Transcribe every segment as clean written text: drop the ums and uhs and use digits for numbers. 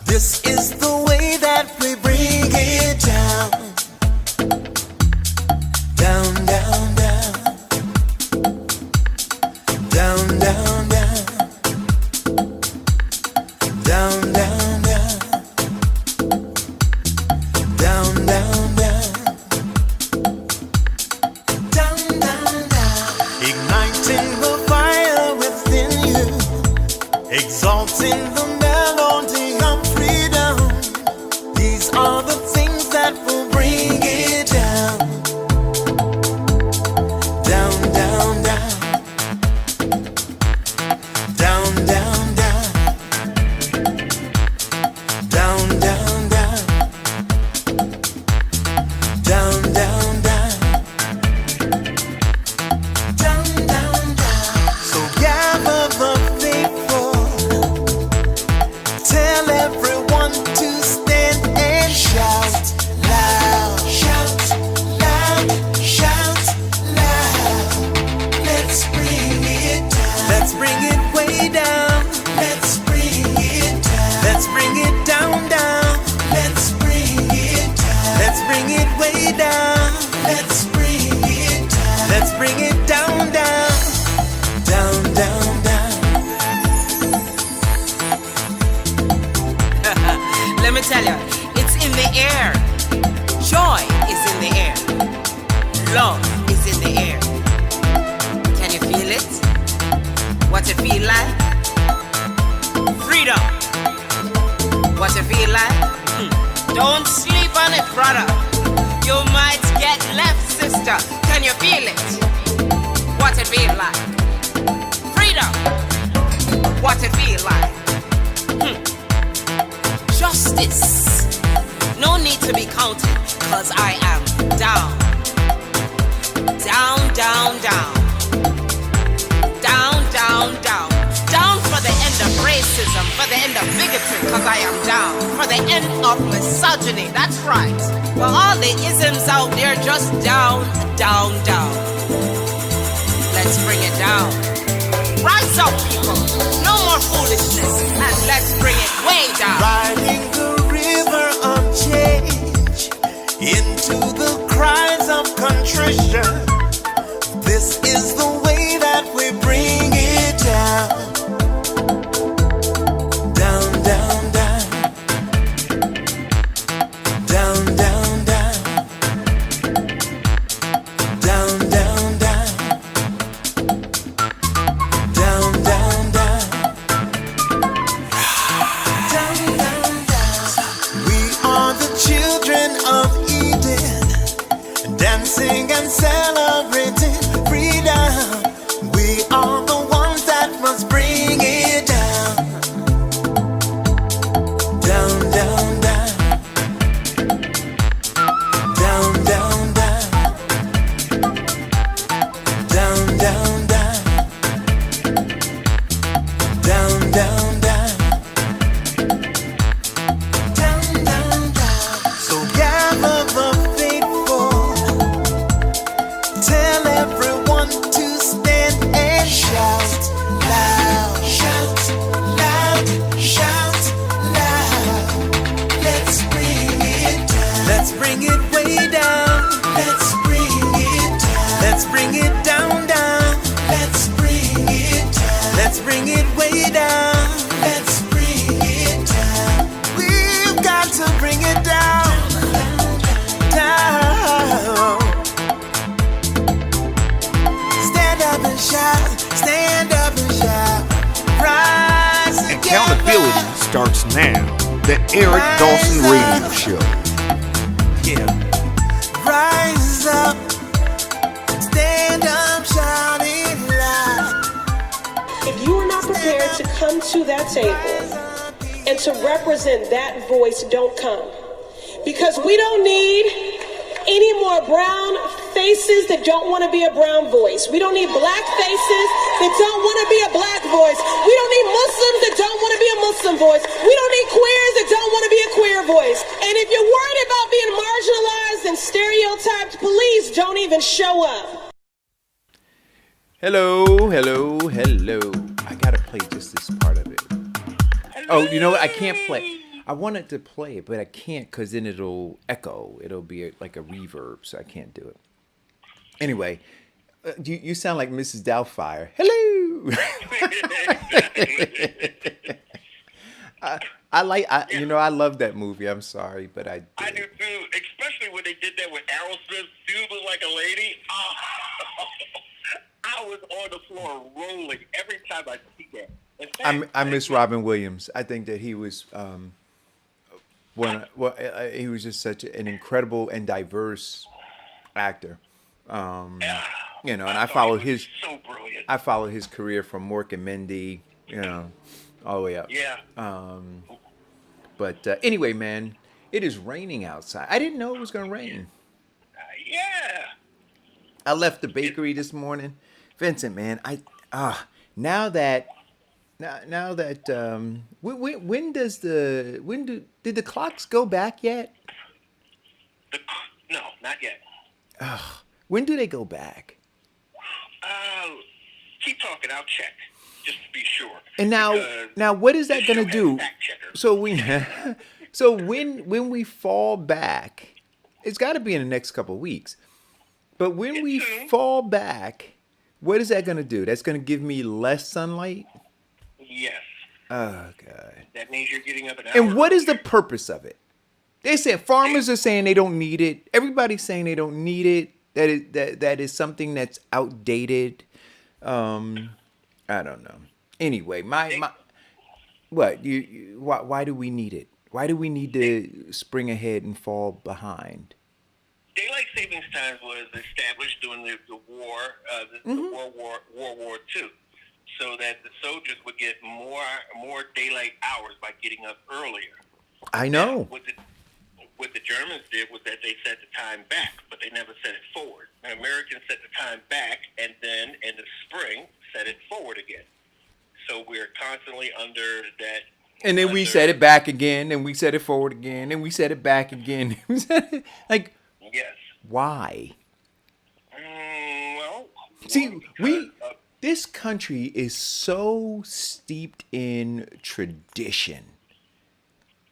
This is the way that we bring it down. Down, down, down. Down, down, down. Down, down, down. Down, down, down. Down, down, down. Igniting the fire within you. Exalting the melody of freedom. These are the things that will bring it down. Down, down, down. Down, down, down. Down, down, down. Down, down, down. Down, down, down. So gather the faithful. Tell everyone to stand and shout loud. Shout loud. Shout loud. Let's bring it down. Let's bring it way down. Let's bring it down. Let's bring it down, down. Let's bring it down. Let's bring it way down. Let's bring it down. Let's bring it down, down. Down, down, down. Let me tell you, it's in the air. Joy is in the air. Love is in the air. Can you feel it? What it feel like? Freedom. What it feel like? Don't sleep on it, brother. You might get left, sister. Can you feel it? What it feel like? Freedom. What it feel like? Justice. No need to be counted, cause I am down. Down, down, down. Down, down, down. Down for the end of racism, for the end of bigotry, cause I am down. For the end of misogyny, that's right. For all the isms out there, just down, down, down. Let's bring it down. Rise up, people. No more foolishness, and let's bring it way down. Riding the river of change into the cries of contrition. This is the way that we bring it down. Down, down, down. Down, down, down. Down, down, down. Down, down, down. Down, down, down. We are the children of Eden, dancing and celebrating freedom. We are the ones that must bring it down. Down, down, down. Down, down, down. Down, down, down. Down, down, down. Down, down, down. So gather the faithful. Tell everyone to stand and shout loud. Shout loud. Shout loud. Let's bring it down. Let's bring it way down. Let's bring it down. Let's bring it down, down. Let's bring it down. Let's bring it way down. Let's bring it down. We've got to bring it down. Down. Stand up and shout. Stand up and shout. Rise together. Accountability starts now. The Eric Dawson Radio Show. Yeah. Rise up. Stand up, shout it loud. If you are not prepared to come to that table and to represent that voice, don't come. Because we don't need any more brown faces that don't want to be a brown voice. We don't need black faces that don't want to be a black voice. We don't need Muslims that don't want to be a Muslim voice. We don't need queers that don't want to be a queer voice. And if you're worried about being marginalized and stereotyped, please don't even show up. Hello, hello, hello. I gotta play just this part of it. Oh, you know what? I can't play. I wanted to play it, but I can't because then it'll echo. It'll be like a reverb, so I can't do it. Anyway, you sound like Mrs. Doubtfire. Hello. I love that movie. I'm sorry, but I I do too, especially when they did that with Aerosmith. Dude was like a lady. Oh, I was on the floor rolling every time I see that. In fact, I miss Robin Williams. I think that he was he was just such an incredible and diverse actor. And I followed his so brilliant. I followed his career from Mork and Mindy, all the way up. Yeah. But anyway, man, it is raining outside. I didn't know it was gonna rain. Yeah. I left the bakery this morning, Vincent. Man, now that when did the clocks go back yet? No, not yet. When do they go back? Keep talking. I'll check just to be sure. And now, what is that gonna do? So when we fall back, it's got to be in the next couple of weeks. But when we fall back, what is that gonna do? That's gonna give me less sunlight. Yes. Oh God. That means you're getting up an hour. And what is the purpose of it? They said farmers are saying they don't need it. Everybody's saying they don't need it. That is something that's outdated. I don't know. Anyway, why do we need it? Why do we need to spring ahead and fall behind? Daylight savings time was established during the war, the World War II, so that the soldiers would get more daylight hours by getting up earlier. I know. What the Germans did was that they set the time back, but they never set it forward. The Americans set the time back, and then in the spring set it forward again. So we're constantly under that. And then we set it back again, and we set it forward again, and we set it back again. Like, yes. Why? Well, see, this country is so steeped in tradition,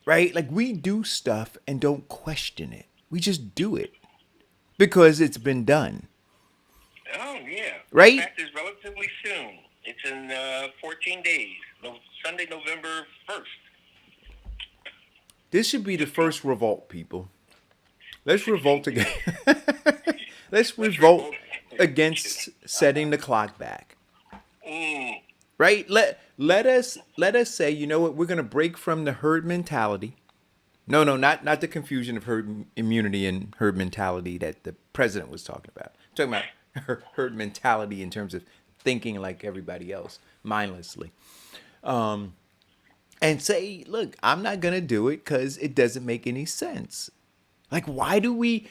right? Like, we do stuff and don't question it. We just do it because it's been done. Oh, yeah. Right? In fact, it's relatively soon. It's in 14 days. Sunday, November 1st. This should be the first revolt, people. Let's revolt again. Let's revolt against setting the clock back. Right? Let us say, you know what, we're gonna break from the herd mentality. No, not the confusion of herd immunity and herd mentality that the president was talking about. I'm talking about herd mentality in terms of thinking like everybody else, mindlessly. And say, look, I'm not gonna do it because it doesn't make any sense. Like, why do we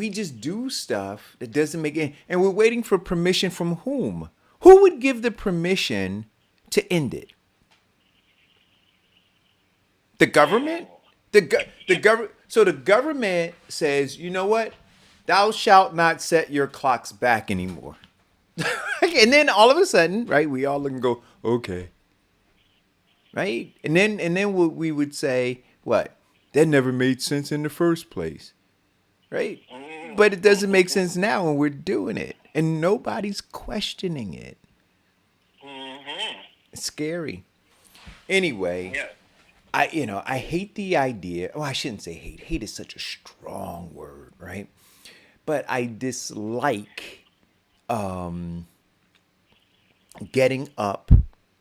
just do stuff that doesn't make any, and we're waiting for permission from whom? Who would give the permission to end it? The government? The government. So the government says, you know what? Thou shalt not set your clocks back anymore. And then all of a sudden, right, we all look and go, okay. Right? And then we would say, what? That never made sense in the first place. Right? But it doesn't make sense now when we're doing it. And nobody's questioning it. It's scary. Anyway, Yeah. I hate the idea. Oh, I shouldn't say hate. Hate is such a strong word, right? But I dislike getting up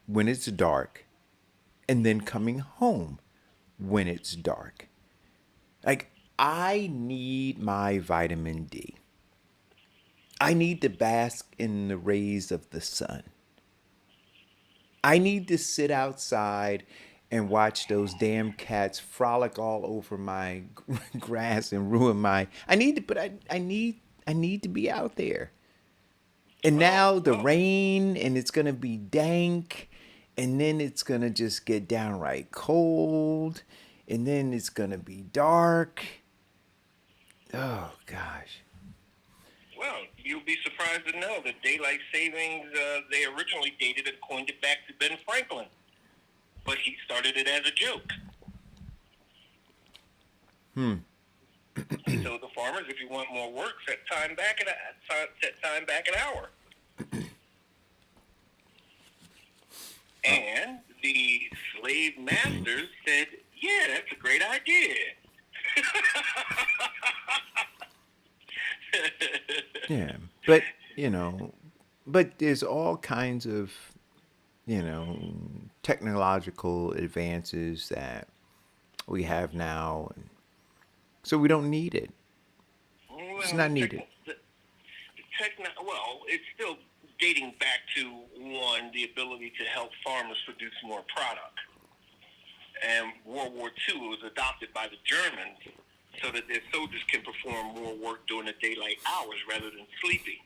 when it's dark and then coming home when it's dark. Like, I need my vitamin D. I need to bask in the rays of the sun. I need to sit outside and watch those damn cats frolic all over my grass and ruin my. I need to be out there. And now the rain, and it's gonna be dank, and then it's gonna just get downright cold, and then it's gonna be dark. Oh gosh. Well, you'll be surprised to know that daylight savings, they originally dated and coined it back to Ben Franklin. But he started it as a joke. So the farmers, if you want more work, set time back an hour. And the slave masters said, "Yeah, that's a great idea." Yeah, but but there's all kinds of technological advances that we have now, and so we don't need it. It's Well, not needed. well, it's still dating back to one, the ability to help farmers produce more product. And World War II was adopted by the Germans so that their soldiers can perform more work during the daylight hours rather than sleeping.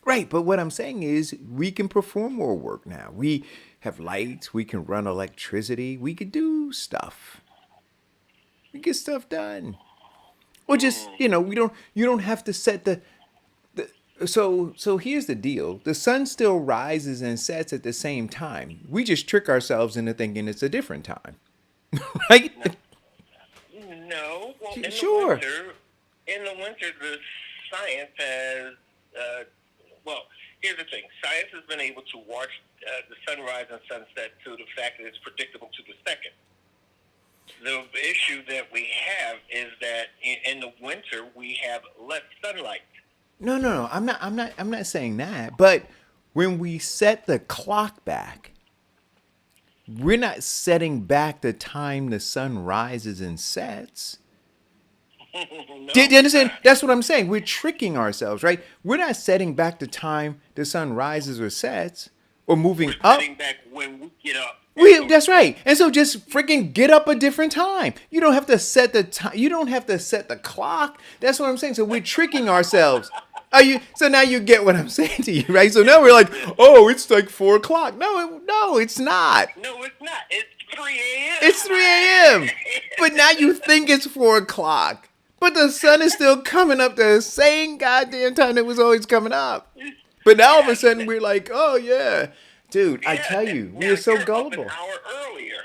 Right, but what I'm saying is we can perform more work now. We have lights, we can run electricity, we could do stuff. We get stuff done. Or just, you don't have to set the so here's the deal. The sun still rises and sets at the same time. We just trick ourselves into thinking it's a different time. Right? No, well, Sure. In the winter, the science has, here's the thing. Science has been able to watch the sunrise and sunset to the fact that it's predictable to the second. The issue that we have is that in the winter, we have less sunlight. No. I'm not saying that. But when we set the clock back, we're not setting back the time the sun rises and sets. No, Do you understand? That's what I'm saying. We're tricking ourselves, right? We're not setting back the time the sun rises or sets, or moving up. Setting back when we get up. That's right. And so just freaking get up a different time. You don't have to set the time. You don't have to set the clock. That's what I'm saying. So we're tricking ourselves. So now you get what I'm saying to you, right? So now we're like, oh, it's like 4:00. No, it's not. No, it's not. It's 3 a.m. It's 3 a.m. But now you think it's 4:00. But the sun is still coming up the same goddamn time it was always coming up. But now all of a sudden we're like, oh yeah. Dude, I tell you, now we're so you're up gullible. an hour earlier.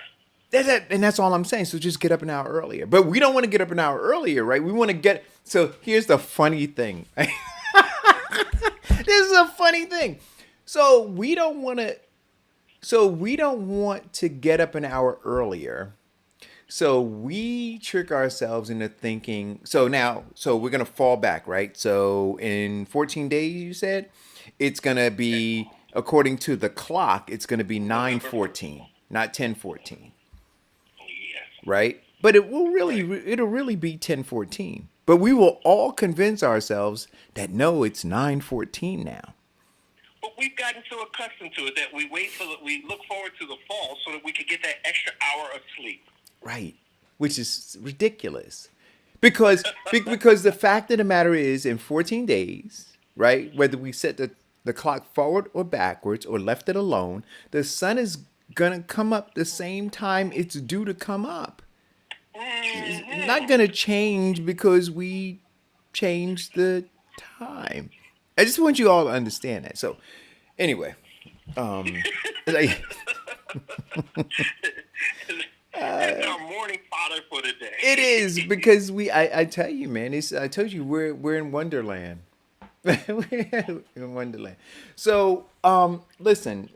And that's all I'm saying. So just get up an hour earlier. But we don't want to get up an hour earlier, right? We want to get. So here's the funny thing. This is a funny thing. So we don't want to get up an hour earlier. So we trick ourselves into thinking. So we're gonna fall back, right? So in 14 days, you said it's gonna be, according to the clock, it's gonna be 9:14, not 10:14. Yes. Right? But it'll really be 10:14. But we will all convince ourselves that no, it's 9:14 now. But we've gotten so accustomed to it that we look forward to the fall so that we can get that extra hour of sleep. Right. Which is ridiculous. Because the fact of the matter is, in 14 days, right, whether we set the clock forward or backwards or left it alone, the sun is gonna come up the same time it's due to come up. It's not gonna change because we changed the time. I just want you all to understand that. So, anyway, That's our morning fodder for the day. it is because I tell you, man. I told you we're in Wonderland. We're in Wonderland. So, listen.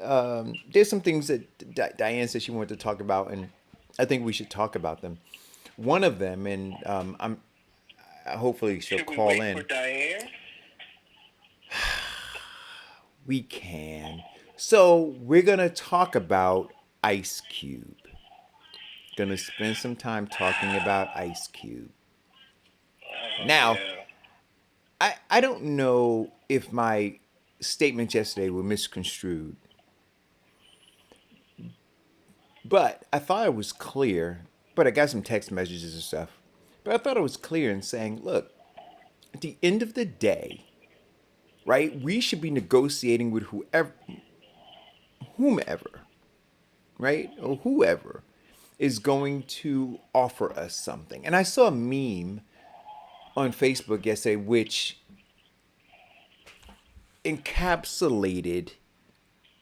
There's some things that Diane said she wanted to talk about, and I think we should talk about them. One of them, and hopefully she'll Should we call wait in. for Diane? We can. So we're gonna talk about Ice Cube. Gonna spend some time talking about Ice Cube. Now, Yeah. I don't know if my statements yesterday were misconstrued, but I thought it was clear. But I got some text messages and stuff. But I thought it was clear in saying, look, at the end of the day, right, we should be negotiating with whomever, right, or whoever is going to offer us something. And I saw a meme on Facebook yesterday which encapsulated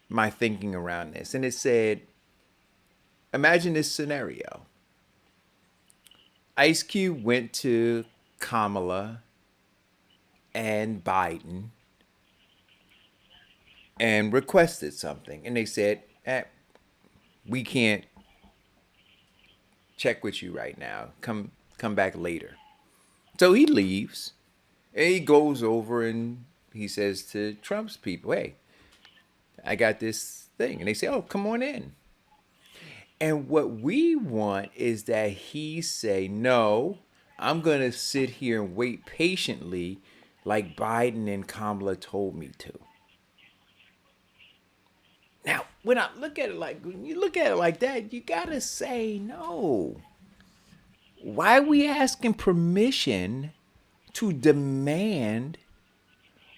my thinking around this. And it said, imagine this scenario. Ice Cube went to Kamala and Biden and requested something, and they said, "We can't check with you right now. Come back later." So he leaves, and he goes over and he says to Trump's people, "Hey, I got this thing," and they say, "Oh, come on in." And what we want is that he say, "No, I'm going to sit here and wait patiently like Biden and Kamala told me to." Now, when you look at it like that, you got to say no. Why are we asking permission to demand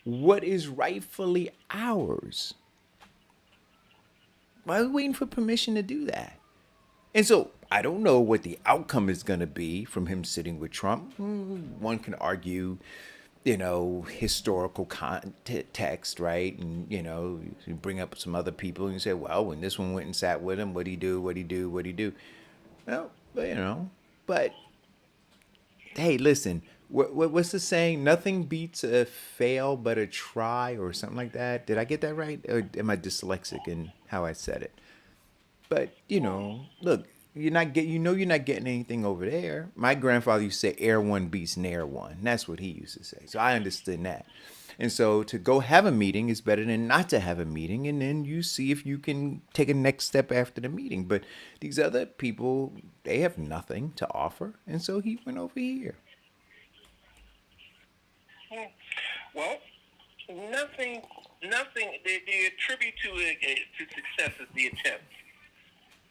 what is rightfully ours? Why are we waiting for permission to do that? And so I don't know what the outcome is going to be from him sitting with Trump. One can argue, historical context, right? And, you bring up some other people and you say, well, when this one went and sat with him, what'd he do? What'd he do? What'd he do? Well, but hey, listen, what's the saying? Nothing beats a fail but a try, or something like that. Did I get that right? Or am I dyslexic in how I said it? But look, you're not getting anything over there. My grandfather used to say, "Air one beats nair one." That's what he used to say. So I understood that. And so to go have a meeting is better than not to have a meeting, and then you see if you can take a next step after the meeting. But these other people, they have nothing to offer, and so he went over here. Well, nothing. They attribute to success is the attempt.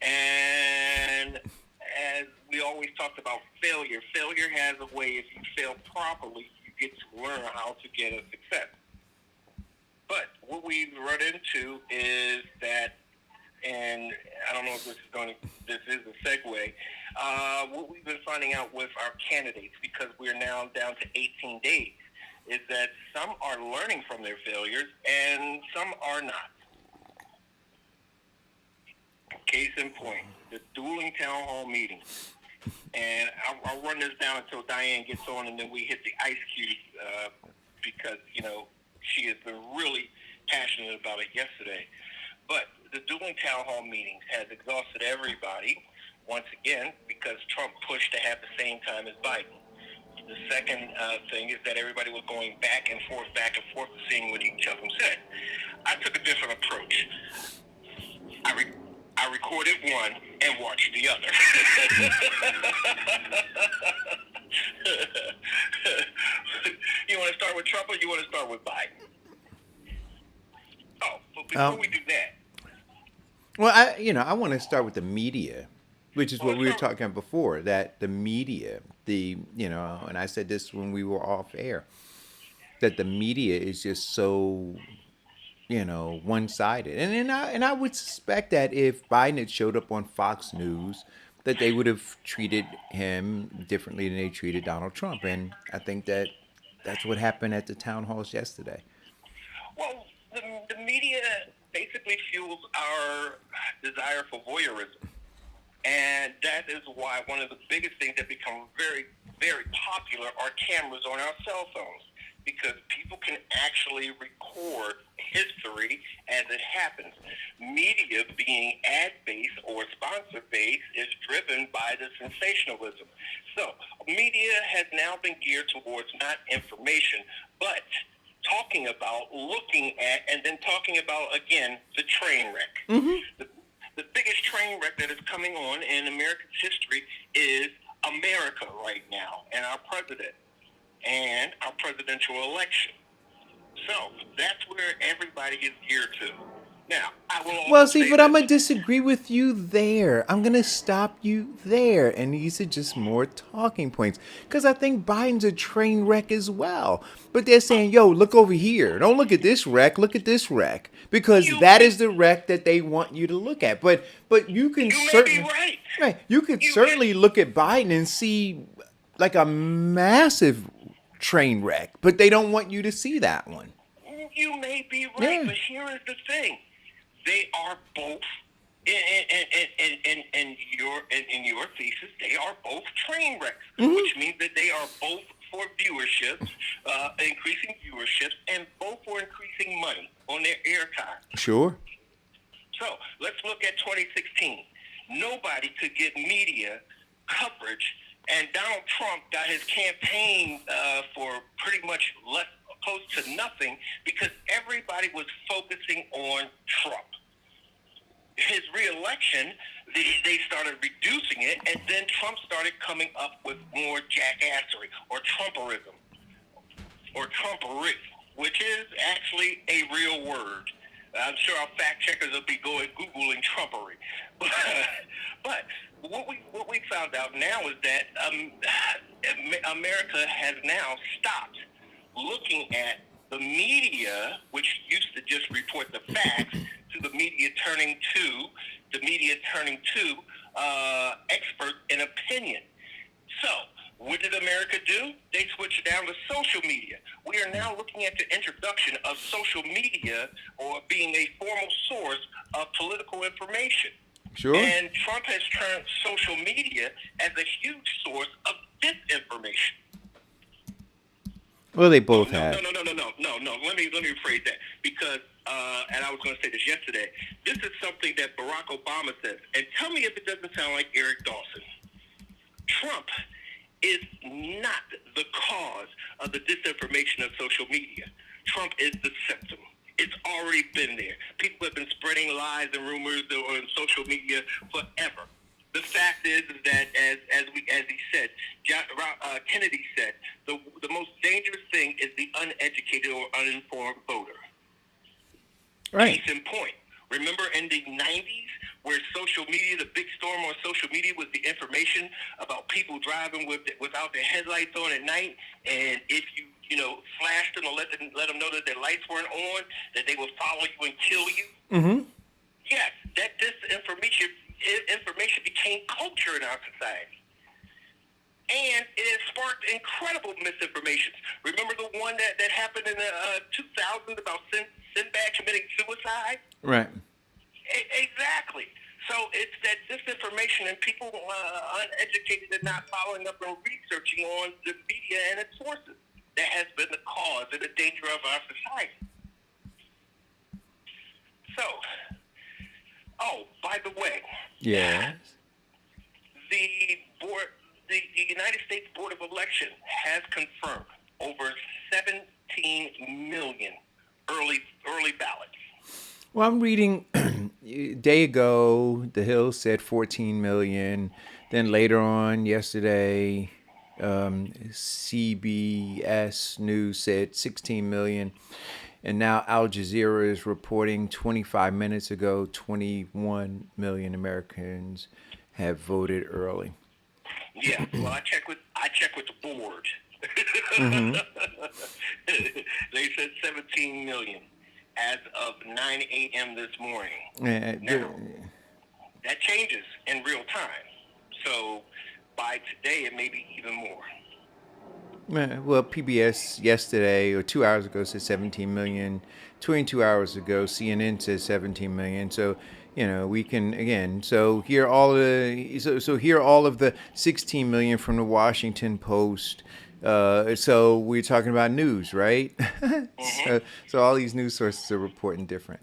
And as we always talked about failure has a way, if you fail properly, you get to learn how to get a success. But what we've run into is that, and I don't know if this is a segue, what we've been finding out with our candidates, because we're now down to 18 days, is that some are learning from their failures and some are not. Case in point, the Dueling town hall meeting. And I'll run this down until Diane gets on, and then we hit the ice cube because, she has been really passionate about it yesterday. But the Dueling town hall meetings has exhausted everybody, once again, because Trump pushed to have the same time as Biden. The second thing is that everybody was going back and forth, seeing what each of them said. I took a different approach. I recorded one and watched the other. You want to start with Trump or you want to start with Biden? Oh, but before we do that. Well, I want to start with the media, which is what we were talking about before, that the media, and I said this when we were off air, that the media is just so one-sided. And I would suspect that if Biden had showed up on Fox News, that they would have treated him differently than they treated Donald Trump. And I think that that's what happened at the town halls yesterday. Well, the media basically fuels our desire for voyeurism. And that is why one of the biggest things that become very, very popular are cameras on our cell phones, because people can actually record history as it happens. Media, being ad-based or sponsor-based, is driven by the sensationalism. So media has now been geared towards not information, but talking about, looking at, and then talking about, again, the train wreck. Mm-hmm. The biggest train wreck that is coming on in America's history is America right now, and our president, and our presidential election. So that's where everybody is geared to. Now, I will also Well, see, but I'm this. going to disagree with you there. I'm going to stop you there. And these are just more talking points. Because I think Biden's a train wreck as well. But they're saying, yo, look over here. Don't look at this wreck. Look at this wreck. Because that is the wreck that they want you to look at. But you can certainly... May be right. You could certainly look at Biden and see like a massive train wreck. But they don't want you to see that one. You may be right. Yeah. But here is the thing. They are both In your thesis, they are both train wrecks, which means that they are both for viewerships, increasing viewerships, and both for increasing money on their airtime. Sure. So let's look at 2016. Nobody could get media coverage, and Donald Trump got his campaign for pretty much close to nothing because everybody was focusing on Trump. His re-election, they started reducing it, and then Trump started coming up with more jackassery or Trumperism or Trumpery, which is actually a real word. I'm sure our fact checkers will be Googling Trumpery. But what we found out now is that America has now stopped looking at the media, which used to just report the facts, to the media turning to expert and opinion. So, what did America do? They switched down to social media. We are now looking at the introduction of social media or being a formal source of political information. Sure. And Trump has turned social media as a huge source of disinformation. Well, they both have. No. Let me rephrase that because, and I was going to say this yesterday. This is something that Barack Obama says, and tell me if it doesn't sound like Eric Dawson. Trump is not the cause of the disinformation of social media. Trump is the symptom. It's already been there. People have been spreading lies and rumors on social media forever. The fact is that, as he said, Kennedy said, the most dangerous thing is the uneducated or uninformed voter. Right. Case in point. Remember in the 90s where social media, the big storm on social media was the information about people driving without their headlights on at night, and if you flashed them or let them know that their lights weren't on, that they will follow you and kill you. Mm-hmm. Yes, that disinformation became culture in our society. And it has sparked incredible misinformation. Remember the one that happened in the 2000s about Sinbad committing suicide? Right. Exactly. So it's that disinformation and people uneducated and not following up and researching on the media and its sources that has been the cause and the danger of our society. So, by the way, Yes. the United States Board of Election has confirmed over 17 million early ballots. Well, I'm reading a day ago, The Hill said 14 million. Then later on yesterday, CBS News said 16 million. And now Al Jazeera is reporting 25 minutes ago, 21 million Americans have voted early. Yeah, well, I check with the board. Mm-hmm. They said 17 million as of 9 a.m. this morning. Now, that changes in real time. So by today, it may be even more. Well, PBS yesterday or 2 hours ago said 17 million. 22 hours ago, CNN said 17 million. So, we can again. So here all of the 16 million from the Washington Post. So we're talking about news, right? Mm-hmm. so all these news sources are reporting different.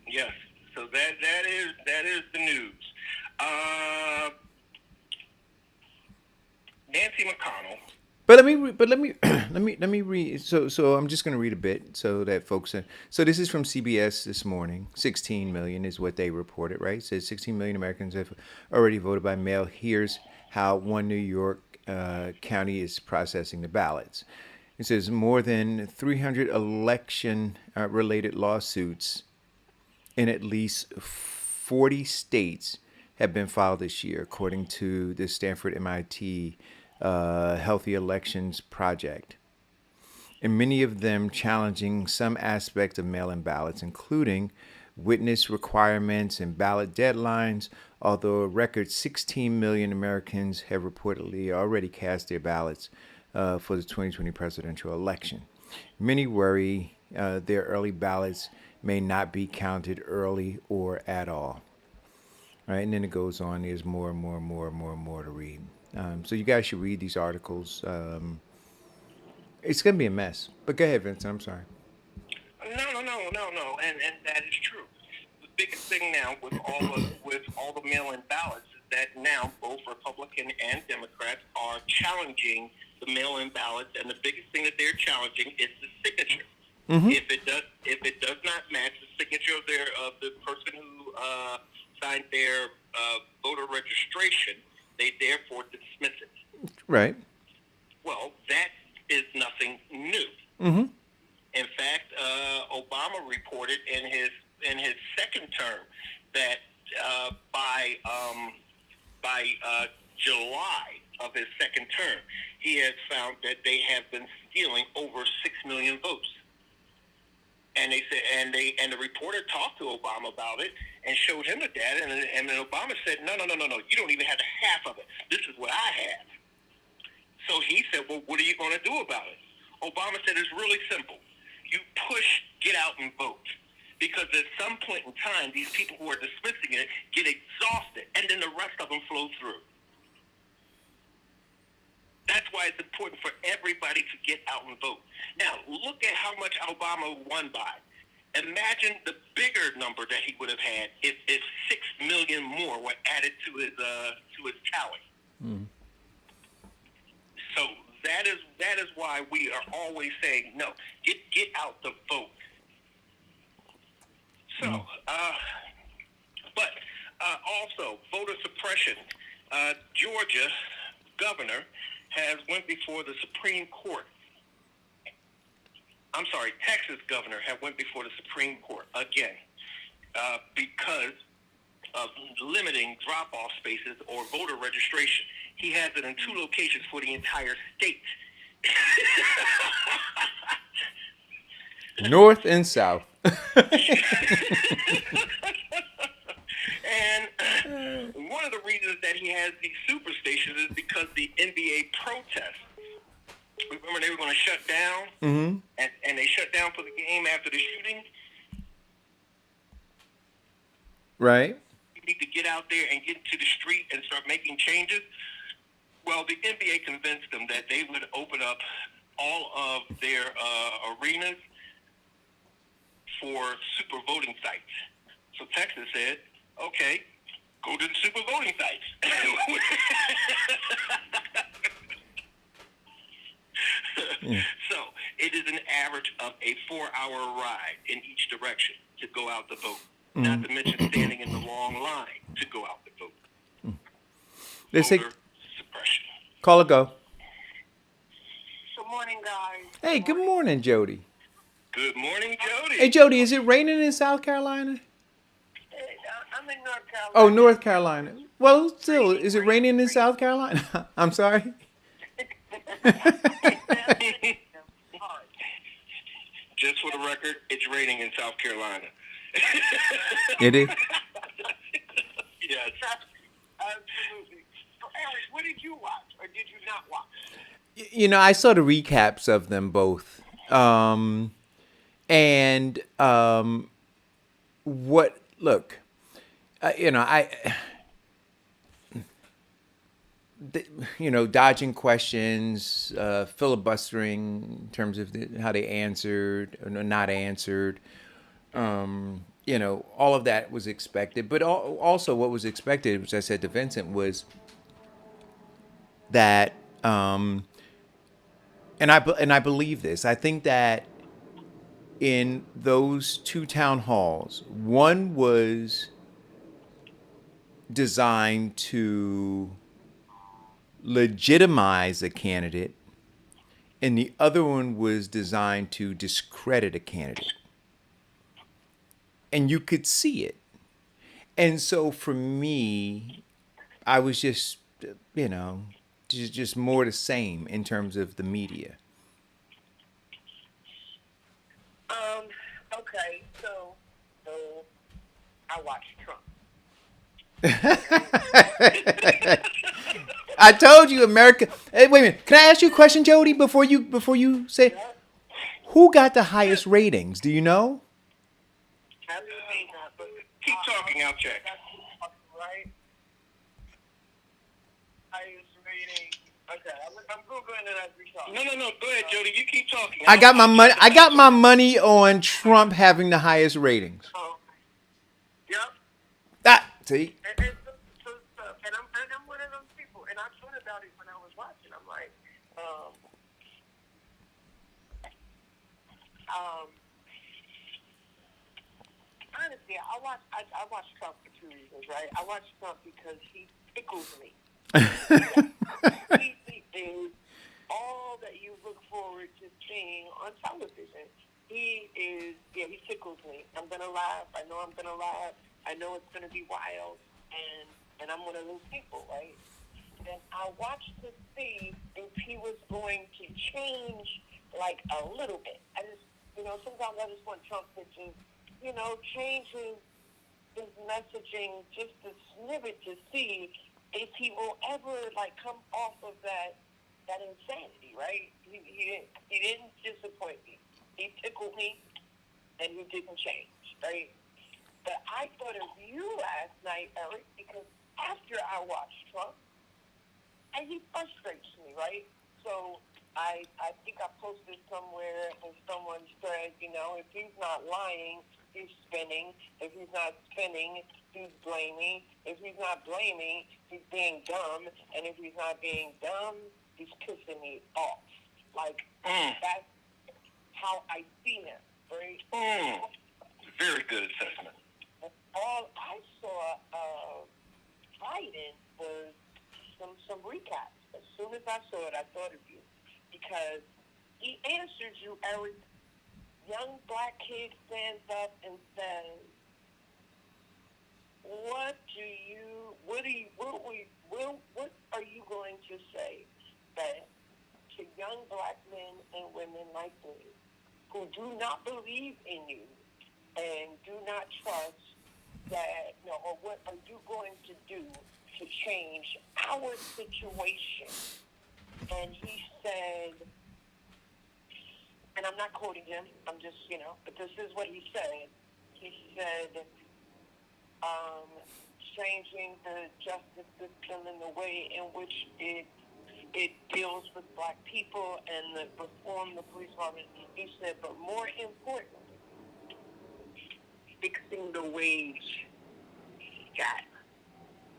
Yes. So that is the news. Nancy McConnell. But let me read. So I'm just going to read a bit so that folks. So this is from CBS this morning. 16 million is what they reported, right? It says 16 million Americans have already voted by mail. Here's how one New York county is processing the ballots. It says more than 300 election-related lawsuits in at least 40 states have been filed this year, according to the Stanford MIT Healthy Elections Project, and many of them challenging some aspect of mail-in ballots, including witness requirements and ballot deadlines, although a record 16 million Americans have reportedly already cast their ballots for the 2020 presidential election. Many worry their early ballots may not be counted early or at all. right? And then it goes on. There's more and more and more and more and more to read. So you guys should read these articles. It's gonna be a mess. But go ahead, Vincent. I'm sorry. No, and that is true. The biggest thing now with all the mail-in ballots is that now both Republican and Democrats are challenging the mail-in ballots, and the biggest thing that they're challenging is the signature. If it does not match the signature of the person who signed their voter registration, they therefore dismiss it. Right. Well, that is nothing new. In fact, Obama reported in his second term that by July of his second term, he has found that they have been stealing over 6 million votes. And they said, and the reporter talked to Obama about it and showed him the data, and then Obama said, no, you don't even have the half of it. This is what I have. So he said, well, what are you going to do about it? Obama said, it's really simple. You push, get out and vote. Because at some point in time, these people who are dismissing it get exhausted, and then the rest of them flow through. That's why it's important for everybody to get out and vote. Now, look at how much Obama won by. Imagine the bigger number that he would have had if 6 million more were added to his tally. So that is why we are always saying no. Get out the vote. So, but also voter suppression. Georgia governor has went before the Supreme Court. I'm sorry, Texas governor had went before the Supreme Court again because of limiting drop-off spaces or voter registration. He has it in 2 locations for the entire state. North and south. And one of the reasons that he has these superstations is because the NBA protests. Remember, they were going to shut down, and they shut down for the game after the shooting. Right. You need to get out there and get to the street and start making changes. Well, the NBA convinced them that they would open up all of their arenas for super voting sites. So Texas said, okay, go to the super voting sites. So it is an average of a 4-hour ride in each direction to go out to vote. Not to mention standing in the long line to go out to vote. They say Voter suppression. call a go. Good morning, guys. Hey, good morning, Jody. Good morning, Jody. Hey, Jody, is it raining in South Carolina? I'm in North Carolina. Oh, North Carolina. Well, still, is it raining in South Carolina? I'm sorry. Just for the record, it's raining in South Carolina. It is? Yes. Absolutely. So, Eric, what did you watch, or did you not watch? You know, I saw the recaps of them both. Dodging questions, filibustering in terms of how they answered or not answered. All of that was expected. But also what was expected, which I said to Vincent, was that, and I believe this. I think that in those 2 town halls, one was designed to legitimize a candidate, and the other one was designed to discredit a candidate. And you could see it. And so for me, I was just more the same in terms of the media. Okay, so I watched Trump. I told you, America. Hey, wait a minute. Can I ask you a question, Jody? Before you say, who got the highest ratings? Do you know? Absolutely not. But Keep talking, I'll check. right? highest rating. Okay, I'm Googling it as we talk. No. Go ahead, Jody. You keep talking. I got my money on Trump having the highest ratings. Oh, yep. See? And I'm one of those people, and I thought about it when I was watching. I'm like, honestly, I watch Trump for two reasons, right? I watch Trump because he tickles me. He is all that you look forward to seeing on television. He tickles me. I'm gonna laugh. I know I'm gonna laugh. I know it's gonna be wild, and I'm one of those people, right? And I watched to see if he was going to change, like, a little bit. I just, sometimes I just want Trump to just, change his messaging just a snippet to see if he will ever, like, come off of that insanity, right? He didn't disappoint me. He tickled me, and he didn't change, right? But I thought of you last night, Eric, because after I watched Trump, and he frustrates me, right? So I think I posted somewhere, and someone said, if he's not lying, he's spinning. If he's not spinning, he's blaming. If he's not blaming, he's being dumb. And if he's not being dumb, he's pissing me off. Like, that's how I see him, right? Very good assessment. All I saw Biden was some recaps. As soon as I saw it, I thought of you. Because he answers you, Eric. Young black kid stands up and says, what are you going to say that to young black men and women like me who do not believe in you and do not trust that, or what are you going to do to change our situation? And he said, and I'm not quoting him, I'm just, but this is what he said. He said, changing the justice system in the way in which it deals with black people and the reform the police department. He said, but more important, fixing the wage gap,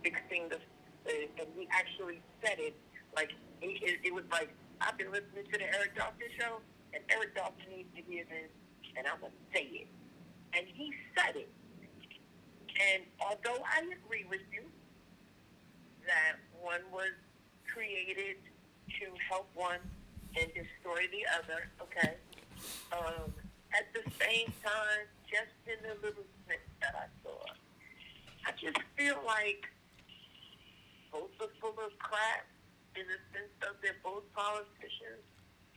fixing and he actually said it, like, it was like, I've been listening to the Eric Dawson show, and Eric Dawson needs to hear this, and I'm going to say it. And he said it. And although I agree with you that one was created to help one and destroy the other, okay, at the same time, just in the little snip that I saw, I just feel like both are full of crap in the sense of they're both politicians.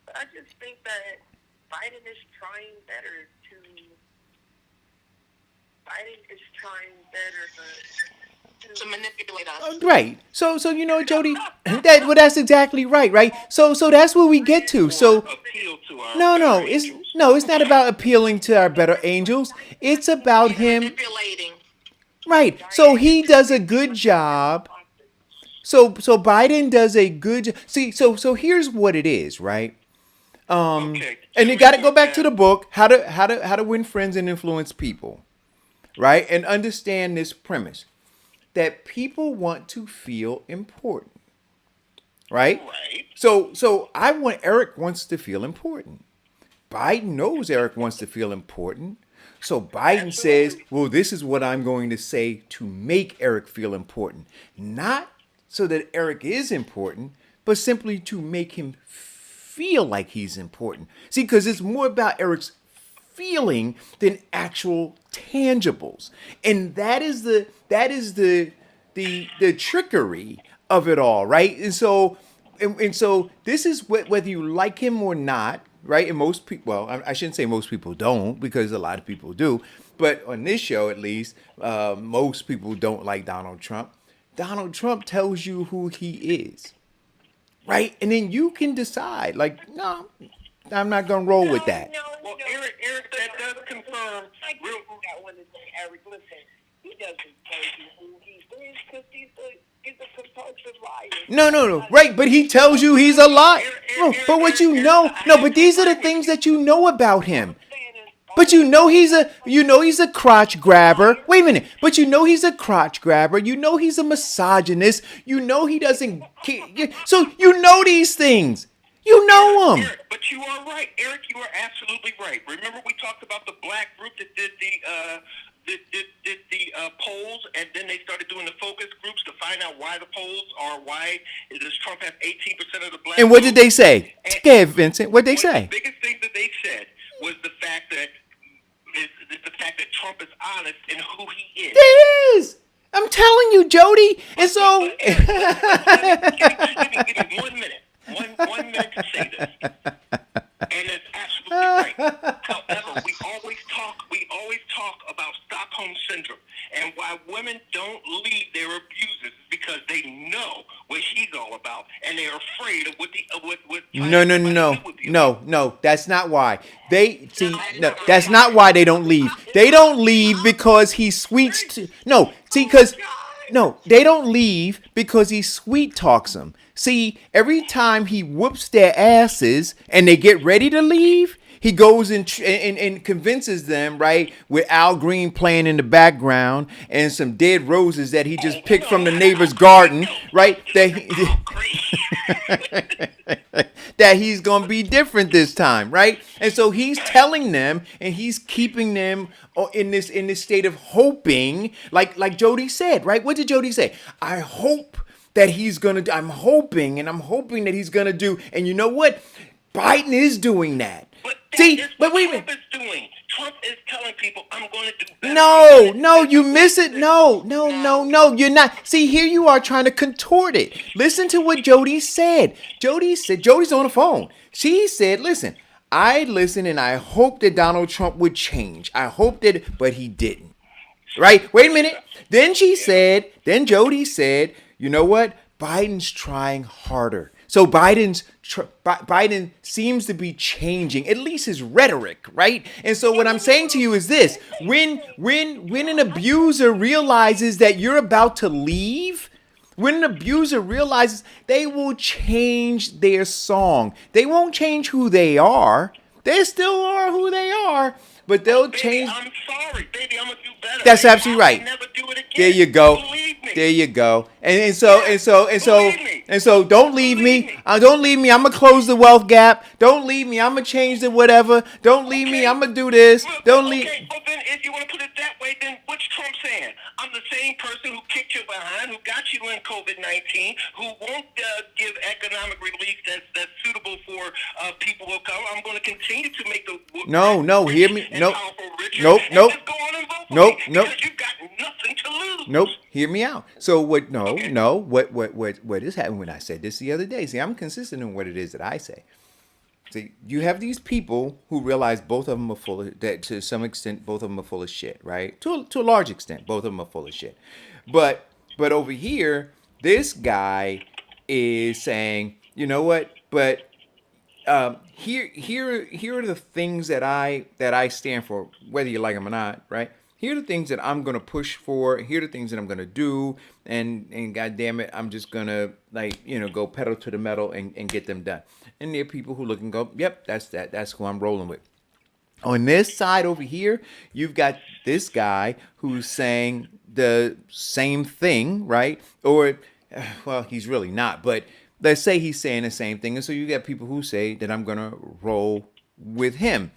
But I just think that Biden is trying better to manipulate us. Right. So Jody, that's exactly right. So that's where we get to. So Appeal to our it's not about appealing to our better angels. It's about him Manipulating. Right. So he does a good job. So Biden does a good see. So here's what it is, right? Okay. And you got to go back to the book, how to win friends and influence people, right? And understand this premise that people want to feel important, right? Right. So Eric wants to feel important. Biden knows Eric wants to feel important. So Biden says, well, this is what I'm going to say to make Eric feel important. Not so that Eric is important, but simply to make him feel like he's important. See, because it's more about Eric's feeling than actual tangibles. And that is the trickery of it all, right? And so this is whether you like him or not, right? And most people, well, I shouldn't say most people don't, because a lot of people do. But on this show, at least, most people don't like Donald Trump. Donald Trump tells you who he is, right? And then you can decide, like, no, I'm not going to roll with that. Well, Eric, that does confirm. I agree with that one. Eric, listen, he doesn't tell you who he is because he's a compulsive liar. No. Right, but he tells you he's a lie. No, but what you know, no, but these are the things that you know about him. But you know he's a crotch grabber. Wait a minute. But you know he's a crotch grabber. You know he's a misogynist. You know he doesn't. So you know these things. You know him. Eric, but you are right, Eric. You are absolutely right. Remember we talked about the black group that did the polls, and then they started doing the focus groups to find out why the polls are why does Trump have 18% of the black. And what did they say? Okay, Vincent. What did they say? The biggest thing that they said was the fact that Trump is honest in who he is. It is. I'm telling you, Jody. And so, give me 1 minute. One minute to say this, and it's absolutely right. However, we always talk about Stockholm syndrome and why women don't leave their abusers is because they know what he's all about, and they're afraid of what No. That's not why. That's not why they don't leave. They don't leave because he sweets. They don't leave because he sweet talks them. See, every time he whoops their asses and they get ready to leave, he goes and convinces them, right, with Al Green playing in the background and some dead roses that he just picked from the neighbor's garden, right, that he's going to be different this time, right? And so he's telling them and he's keeping them in this state of hoping, like Jody said, right? What did Jody say? I hope that he's going to do. I'm hoping that he's going to do. And you know what? Biden is doing that. But wait a minute. Trump is telling people, I'm going to do better. No, you miss it. No, you're not. See, here you are trying to contort it. Listen to what Jody said. Jody's on the phone. She said, listen, I listened and I hoped that Donald Trump would change. I hoped that, but he didn't. Right? Wait a minute. Then Jody said, you know what? Biden's trying harder. So Biden seems to be changing, at least his rhetoric, right? And so what I'm saying to you is this: when an abuser realizes that you're about to leave, when an abuser realizes, they will change their song. They won't change who they are. They still are who they are, but they'll change. I'm sorry, baby. I'm gonna do better. That's absolutely right. I'll never do it again. There you go. Believe me. There you go. And so don't leave me. Don't leave me. I'm gonna close the wealth gap. Don't leave me. I'm gonna change the whatever. Don't leave me. I'm gonna do this. Don't leave. Okay, well then, if you want to put it that way, then what's Trump saying? I'm the same person who kicked you behind, who got you in COVID-19, who won't give economic relief that's suitable for people who come. I'm going to continue to make the No, hear me. Nope. Nope. Nope. Nope. Because you've got nothing to lose. Nope. Hear me out. So what? No. What is happening when I said this the other day? See, I'm consistent in what it is that I say. See, you have these people who realize both of them are full of that. To some extent, both of them are full of shit, right? To a large extent, both of them are full of shit. But over here, this guy is saying, you know what? But here are the things that I stand for, whether you like them or not, right? Here are the things that I'm gonna push for. Here are the things that I'm gonna do, and God damn it, I'm just gonna go pedal to the metal and get them done. And there are people who look and go, yep, that's who I'm rolling with. On this side over here, you've got this guy who's saying the same thing, right? Or, well, he's really not, but let's say he's saying the same thing. And so you got people who say that I'm gonna roll with him.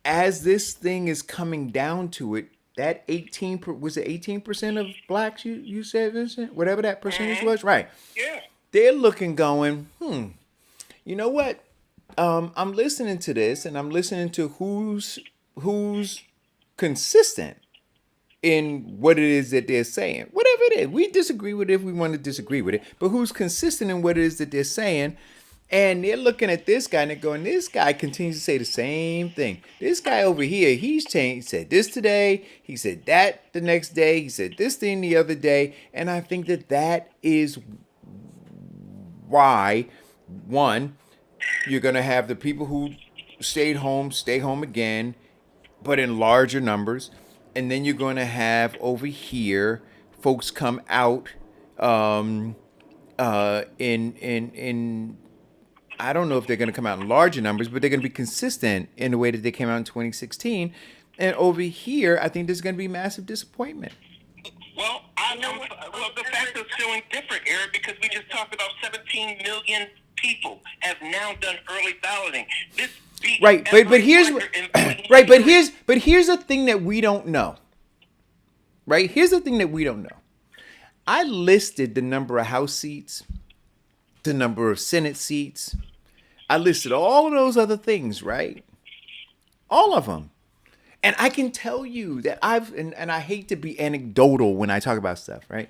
As this thing is coming down to it, that 18% of blacks you said, Vincent? Whatever that percentage was, right? Yeah. They're looking, going, you know what? I'm listening to this, and I'm listening to who's consistent in what it is that they're saying. Whatever it is, we disagree with it if we want to disagree with it, but who's consistent in what it is that they're saying. And they're looking at this guy and they're going, this guy continues to say the same thing. This guy over here, he said this today. He said that the next day. He said this thing the other day. And I think that is why, one, you're going to have the people who stay home again, but in larger numbers. And then you're going to have over here folks come out in I don't know if they're going to come out in larger numbers, but they're going to be consistent in the way that they came out in 2016. And over here, I think there's going to be massive disappointment. Well, the facts are feeling different, Eric, because we just talked about 17 million people have now done early balloting. This beat Right, but here's every record in right, but here's the thing that we don't know. Right, here's the thing that we don't know. I listed the number of House seats, the number of Senate seats. I listed all of those other things, right? All of them. And I can tell you that and I hate to be anecdotal when I talk about stuff, right?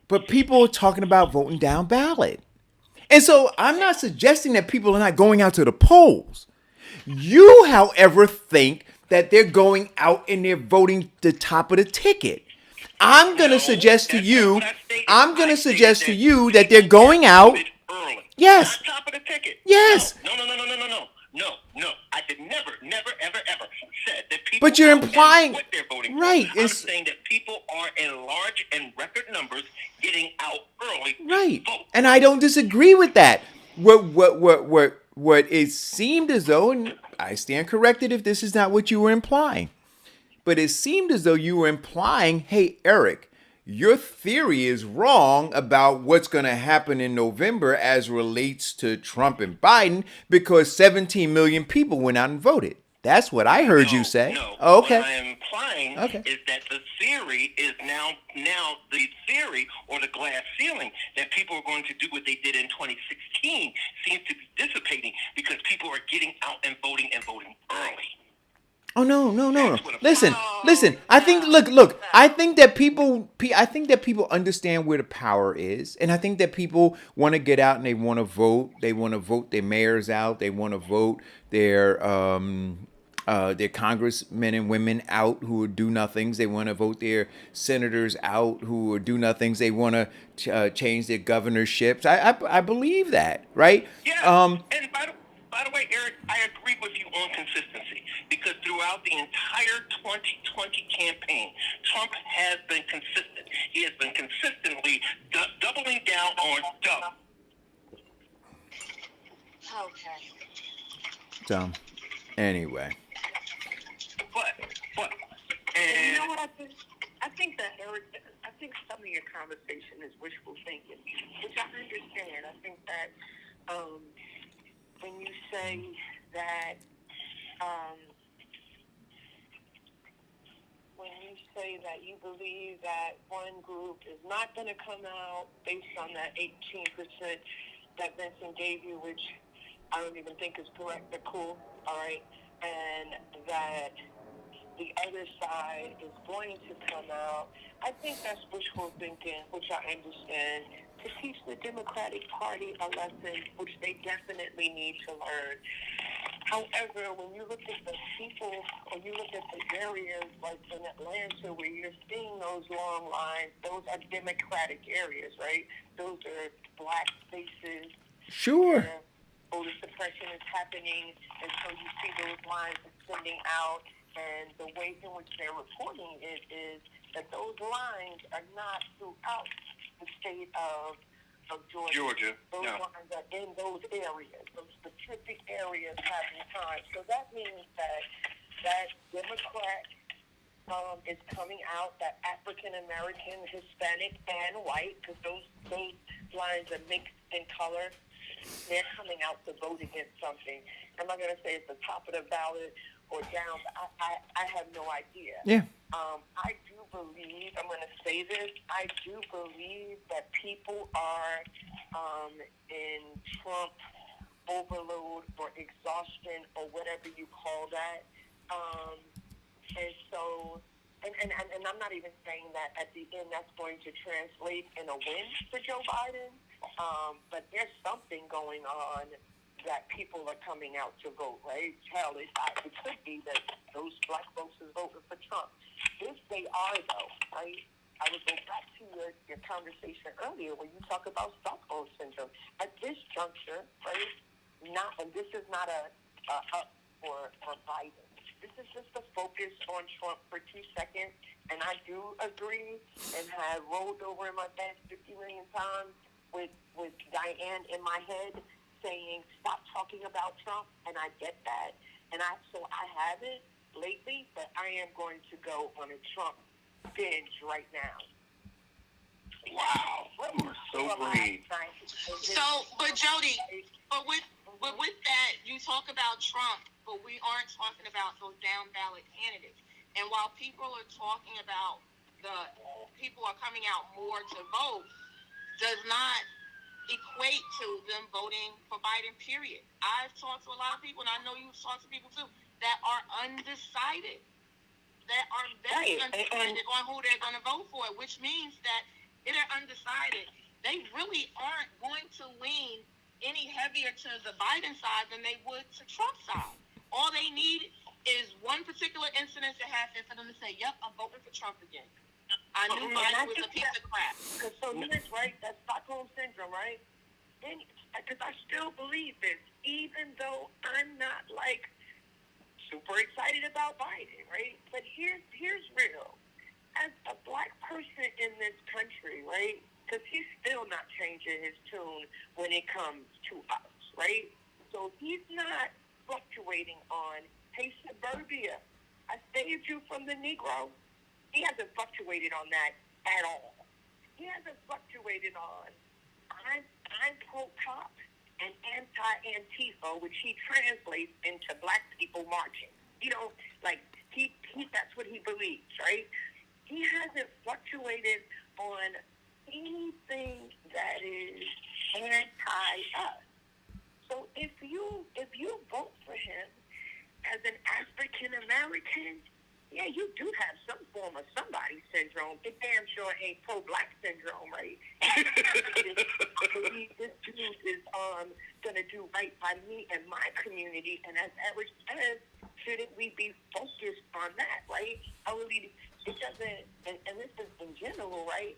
But people are talking about voting down ballot. And so I'm not suggesting that people are not going out to the polls. You, however, think that they're going out and they're voting the top of the ticket. I'm going to suggest to you, that they're going out. early. Yes. Not top of the ticket. Yes. No. I did never, ever said that people. But you're out and implying, what they're voting right? For. I'm saying that people are in large and record numbers getting out early. Right. Vote. And I don't disagree with that. What it seemed as though, and I stand corrected if this is not what you were implying, but it seemed as though you were implying, hey, Eric, your theory is wrong about what's going to happen in November as relates to Trump and Biden because 17 million people went out and voted. That's what I heard you say. No. Oh, okay. What I am implying is that the theory is now the theory or the glass ceiling that people are going to do what they did in 2016 seems to be dissipating because people are getting out and voting early. Oh no. Listen. I think look. I think that people understand where the power is, and I think that people want to get out and they want to vote. They want to vote their mayors out. They want to vote their congressmen and women out who would do nothings. They want to vote their senators out who would do nothings. They want to change their governorships. I believe that, right? Yeah. And by the way, Eric, I agree with you on consistency because throughout the entire 2020 campaign, Trump has been consistent. He has been consistently doubling down on dumb. Okay. So, anyway. But, And you know what I think? I think that Eric, I think some of your conversation is wishful thinking, which I understand. I think that when you say that, you believe that one group is not going to come out based on that 18% that Vincent gave you, which I don't even think is correct, but cool, all right, and that the other side is going to come out. I think that's wishful thinking, which I understand, to teach the Democratic Party a lesson, which they definitely need to learn. However, when you look at the people, or you look at the areas like in Atlanta where you're seeing those long lines, those are Democratic areas, right? Those are black spaces. Sure. Where voter suppression is happening, and so you see those lines extending out. And the way in which they're reporting it is that those lines are not throughout the state of Georgia. Those lines are in those areas, those specific areas having time. So that means that Democrat is coming out, that African American, Hispanic, and white, because those lines are mixed in color. They're coming out to vote against something. Am I going to say it's the top of the ballot or down? I have no idea. Yeah. I do believe, I'm going to say this, I do believe that people are in Trump overload or exhaustion or whatever you call that. And so, and I'm not even saying that at the end that's going to translate in a win for Joe Biden. But there's something going on that people are coming out to vote, right? Hell, it could be that those black folks are voting for Trump. If they are, though, right? I would go back to your conversation earlier when you talk about Stockholm syndrome. At this juncture, right? And this is not a up for Biden. This is just a focus on Trump for 2 seconds. And I do agree and have rolled over in my bed 50 million times with I am in my head saying, stop talking about Trump, and I get that. And I haven't lately, but I am going to go on a Trump binge right now. Wow, you are so brave. So, but Jody, but with that, you talk about Trump, but we aren't talking about those down ballot candidates. And while people are talking about people are coming out more to vote, does not equate to them voting for Biden, period. I've talked to a lot of people, and I know you've talked to people too, that are undecided, that are very undecided on who they're going to vote for, which means that if they're undecided, they really aren't going to lean any heavier to the Biden side than they would to Trump's side. All they need is one particular incident to happen for them to say, yep, I'm voting for Trump again. I knew Biden was a piece of crap. So here's right, that's Stockholm Syndrome, right? Because I still believe this, even though I'm not like super excited about Biden, right? But here's real. As a black person in this country, right? Because he's still not changing his tune when it comes to us, right? So he's not fluctuating on, hey, suburbia, I saved you from the Negro. He hasn't fluctuated on that at all. He hasn't fluctuated on, I'm pro-cop and anti-Antifa, which he translates into black people marching. You know, like, he that's what he believes, right? He hasn't fluctuated on anything that is anti-us. So if you vote for him as an African American, yeah, you do have some form of somebody syndrome. It damn sure ain't pro-black syndrome, right? I believe this dude is gonna do right by me and my community. And as Eric says, shouldn't we be focused on that, right? I believe it doesn't, and this is in general, right?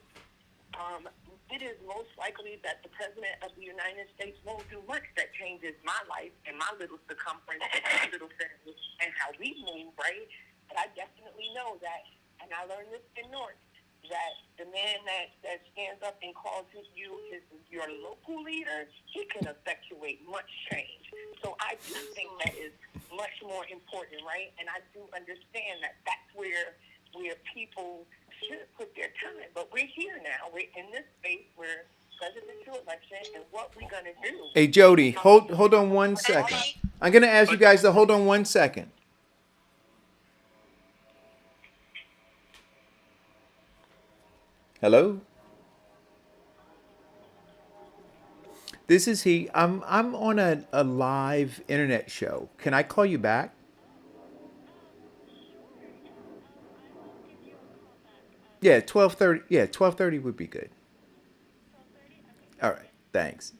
It is most likely that the President of the United States won't do much that changes my life and my little circumference and my little family and how we move, right? But I definitely know that, and I learned this in North, that the man that stands up and calls you your local leader, he can effectuate much change. So I do think that is much more important, right? And I do understand that that's where people should put their time. But we're here now. We're in this space where presidential election and what we're going to do. Hey, Jody, hold on 1 second. I'm going to ask you guys to hold on 1 second. Hello? This is he. I'm on a live internet show. Can I call you back? Yeah, 12:30. Yeah, 12:30 would be good. All right. Thanks.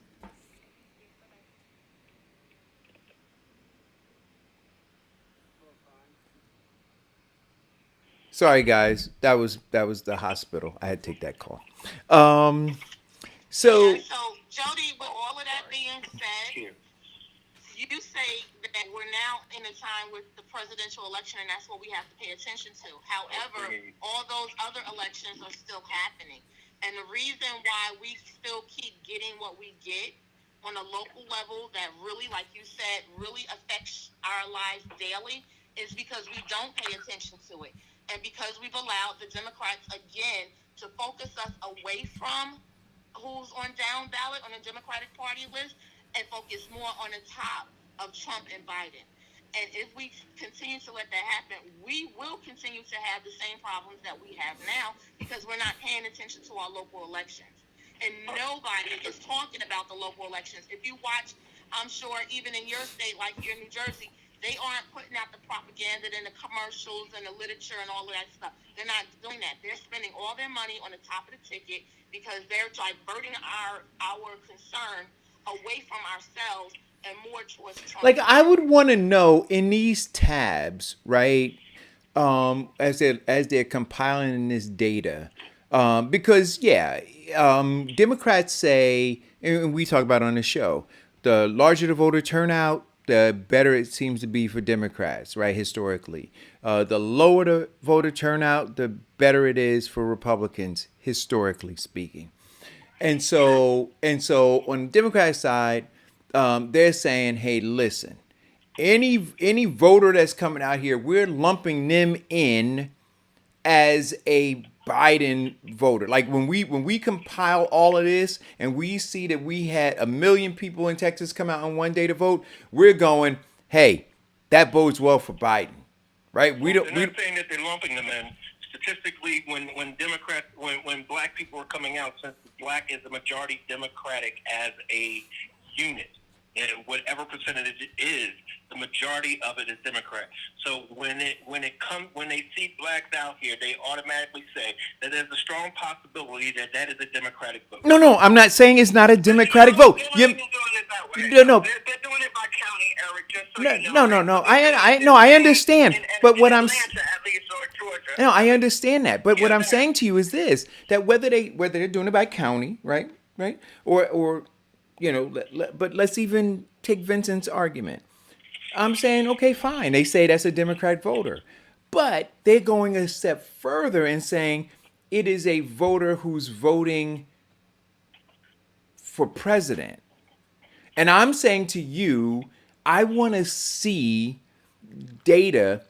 Sorry guys. That was the hospital. I had to take that call. So Yeah, so Jody, with all of that being said, you say that we're now in a time with the presidential election, and that's what we have to pay attention to. However, all those other elections are still happening. And the reason why we still keep getting what we get on a local level that really, like you said, really affects our lives daily is because we don't pay attention to it. And because we've allowed the Democrats, again, to focus us away from who's on down ballot on the Democratic Party list and focus more on the top of Trump and Biden. And if we continue to let that happen, we will continue to have the same problems that we have now because we're not paying attention to our local elections. And nobody is talking about the local elections. If you watch, I'm sure even in your state, like here in New Jersey, they aren't putting out the propaganda and the commercials and the literature and all of that stuff. They're not doing that. They're spending all their money on the top of the ticket because they're diverting our concern away from ourselves and more towards Trump. like I would want to know in these tabs, right? As they're compiling this data, because Democrats say, and we talk about it on the show, the larger the voter turnout, the better it seems to be for Democrats, right? Historically, the lower the voter turnout, the better it is for Republicans, historically speaking. And so on the Democratic side, they're saying, hey, listen, any voter that's coming out here, we're lumping them in as a Biden voter. Like when we compile all of this and we see that we had 1 million people in Texas come out on one day to vote, we're going, hey, that bodes well for Biden, right? We don't. They're not saying that they're lumping them in. Statistically, when black people are coming out, since black is the majority Democratic as a unit, and whatever percentage it is, the majority of it is Democrat. So when they see blacks out here, they automatically say that there's a strong possibility that that is a Democratic vote. No, I'm not saying it's not a Democratic vote. They're not even doing it that way. No. They're doing it by county, Eric, just so you know. No. I understand. But what I'm Atlanta, at least, or Georgia. no, I understand that. But what I'm saying to you is this: that whether they're doing it by county, right, or but let's even take Vincent's argument. I'm saying, okay, fine. They say that's a Democrat voter, but they're going a step further and saying it is a voter who's voting for president. And I'm saying to you, I want to see data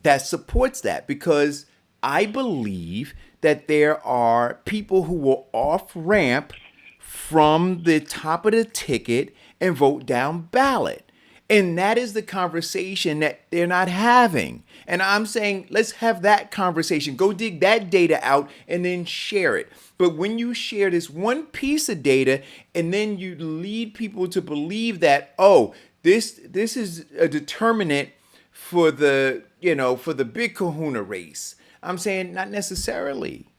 that supports that, because I believe that there are people who will off ramp from the top of the ticket and vote down ballot. And that is the conversation that they're not having. And I'm saying, let's have that conversation. Go dig that data out and then share it. But when you share this one piece of data and then you lead people to believe that, oh, this is a determinant for the big kahuna race, I'm saying not necessarily.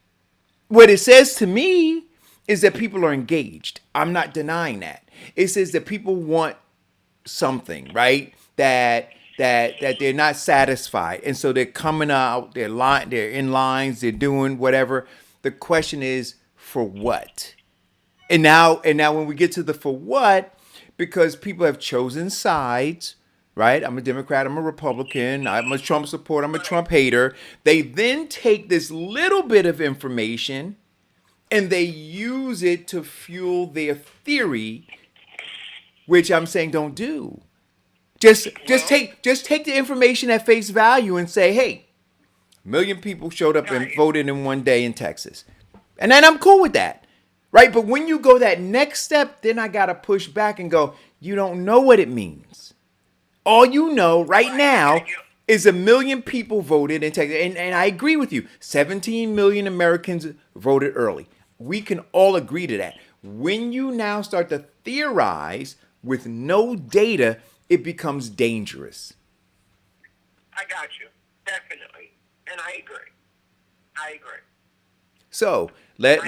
What it says to me is that people are engaged. I'm not denying that. It says that people want something, right? That they're not satisfied, and so they're coming out. They're in lines. They're doing whatever. The question is, for what? And now when we get to the for what, because people have chosen sides, right? I'm a Democrat. I'm a Republican. I'm a Trump supporter. I'm a Trump hater. They then take this little bit of information and they use it to fuel their theory, which I'm saying don't do. Just take the information at face value and say, hey, 1 million people showed up and voted in one day in Texas. And then I'm cool with that. Right? But when you go that next step, then I got to push back and go, you don't know what it means. All you know right now is 1 million people voted in Texas. And I agree with you. 17 million Americans voted early. We can all agree to that. When you now start to theorize with no data, it becomes dangerous. I got you. Definitely. And I agree. So let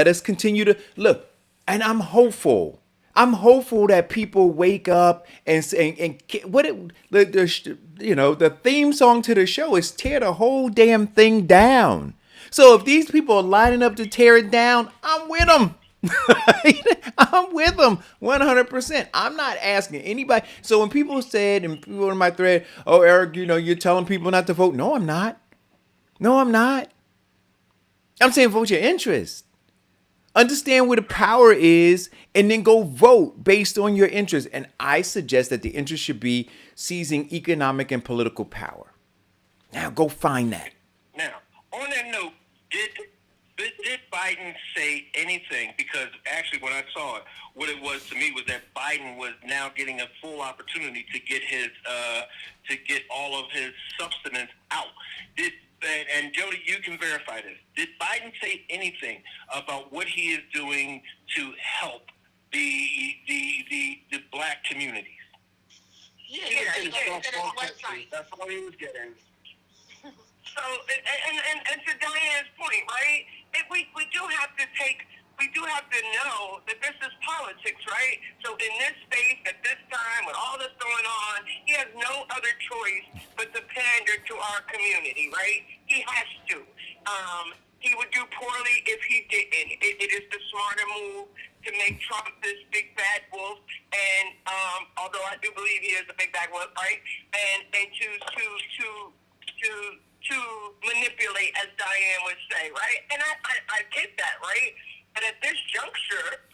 us continue to look. And I'm hopeful. I'm hopeful that people wake up and say, and what it, the theme song to the show is tear the whole damn thing down. So if these people are lining up to tear it down, I'm with them. I'm with them 100%. I'm not asking anybody. So when people said, and people in my thread, oh, Eric, you're telling people not to vote. No, I'm not. I'm saying vote your interest. Understand where the power is and then go vote based on your interest. And I suggest that the interest should be seizing economic and political power. Now go find that. Now, on that note, did Biden say anything? Because actually when I saw it, what it was to me was that Biden was now getting a full opportunity to get all of his substance out. And Jody, you can verify this. Did Biden say anything about what he is doing to help the black communities? Yeah, he did on his website. That's all he was getting. So, and to Diane's point, right? We do have to know that this is politics, right? So in this space, at this time, with all this going on, he has no other choice but to pander to our community, right? He has to. He would do poorly if he didn't. It is the smarter move to make Trump this big bad wolf, and although I do believe he is a big bad wolf, right? And to to manipulate, as Diane would say, right? And I get that, right? But at this juncture,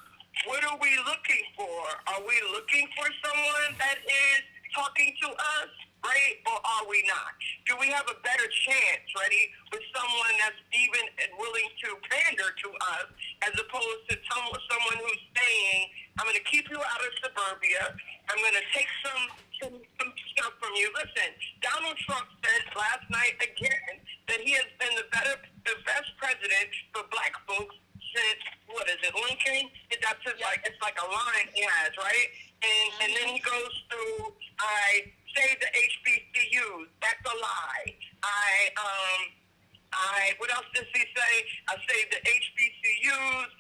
what are we looking for? Are we looking for someone that is talking to us, right? Or are we not? Do we have a better chance, ready, with someone that's even willing to pander to us as opposed to someone who's saying, I'm going to keep you out of suburbia. I'm going to take some stuff from you. Listen, Donald Trump said last night again that he has been the best president for black folks since, what is it, Lincoln? That's just it's like a line he has, right? And then he goes through, I saved the HBCUs. That's a lie. What else does he say? I saved the HBCUs.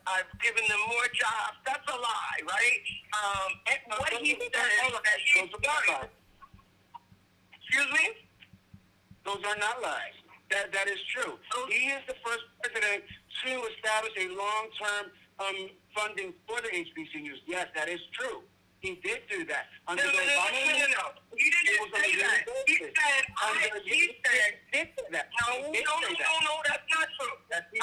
I've given them more jobs. That's a lie, right? And what he said that he's done. Excuse me? Those are not lies. That is true. He is the first president to establish a long-term funding for the HBCUs. Yes, that is true. He did do that. No. He didn't say that. He said that. No, that's not true.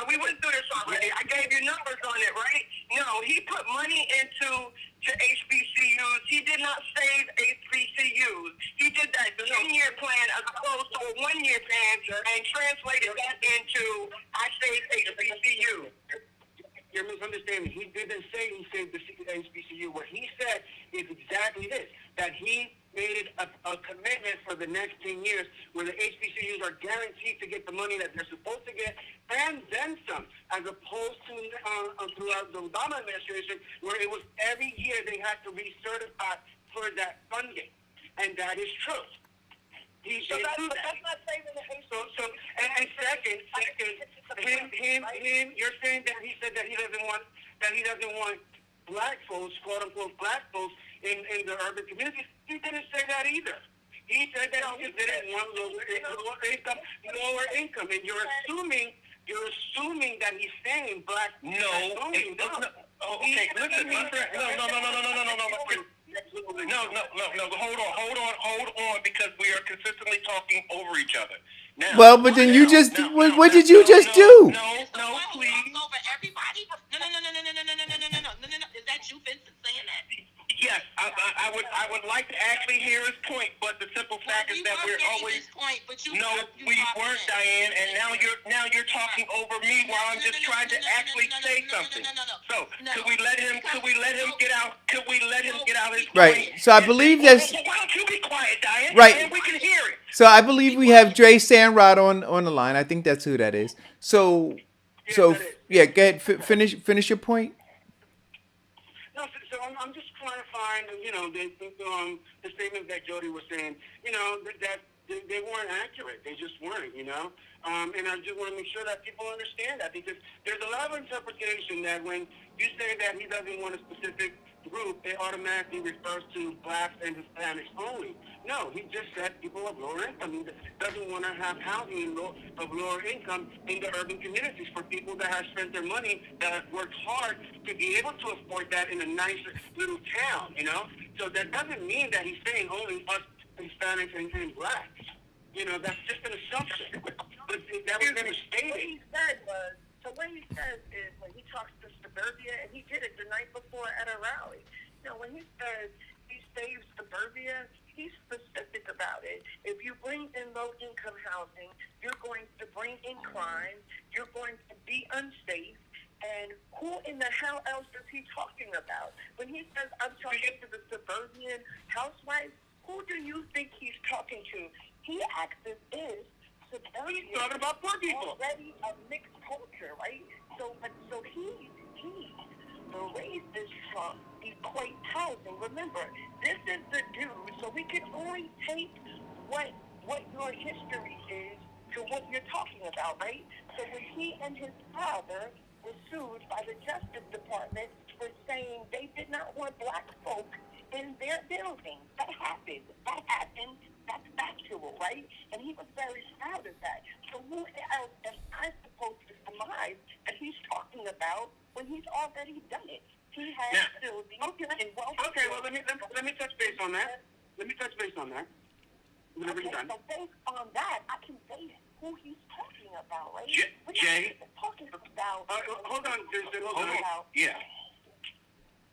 We went through this already. I gave you numbers on it, right? No, he put money into HBCUs. He did not save HBCUs. He did that 10-year plan as opposed to a 1-year plan and translated that into I saved HBCUs. You're misunderstanding. He didn't say he saved the HBCU. What he said is exactly this, that he made a commitment for the next 10 years where the HBCUs are guaranteed to get the money that they're supposed to get and then some, as opposed to throughout the Obama administration where it was every year they had to recertify for that funding. And that is true. So that's not saving the HBCUs. And second, you're saying that he said that he doesn't want black folks, quote unquote black folks, in the urban communities. He didn't say that either. He said that he didn't want lower income, and you're assuming that he's saying black. No. Okay, listen. No. Hold on, because we are consistently talking over each other. Now, well, but then what did you just do? No, please. Over everybody? No. Is that you, Vincent, saying that? Yes, I would like to actually hear his point, but the simple fact is that we're always. We weren't, Diane, and now you're talking over me while I'm just trying to actually say something. So could we let him get out? Could we let him get out his point? Right. So I believe that's. Why don't you be quiet, Diane? Right. And we can hear it. So I believe we have Dre Sandrod on the line. I think that's who that is. So go ahead. Finish your point. No, so I'm just trying to find, the statement that Jody was saying, that they weren't accurate. They just weren't, and I just want to make sure that people understand that, because there's a lot of interpretation that when you say that he doesn't want a specific group, it automatically refers to blacks and Hispanics only. No, he just said people of lower income. He doesn't want to have housing of lower income in the urban communities for people that have spent their money, that have worked hard to be able to afford that in a nicer little town, So that doesn't mean that he's saying only us Hispanics and blacks. That's just an assumption. But that was never stated. What he says is when he talks to suburbia, and he did it the night before at a rally. When he says he saves suburbia, he's specific about it. If you bring in low-income housing, you're going to bring in crime, you're going to be unsafe, and who in the hell else is he talking about? When he says, I'm talking to the suburban housewife, who do you think he's talking to? He acts as if suburbia he's talking about poor people. Already a mixed culture, right? So he the racist Trump equate housing. Remember, this is the dude, so we can only take what your history is to what you're talking about, right? So when he and his father were sued by the Justice Department for saying they did not want black folk in their building, that happened. That's factual, right? And he was very proud of that. So who else am I supposed to surmise that he's talking about when he's already done it? He has buildings and wealth. Okay, well, let me touch base on that. whenever you're Okay, done. so based on that, I can base who he's talking about, right? Jay? Talking about. Hold on, Jason. Hold on. Yeah.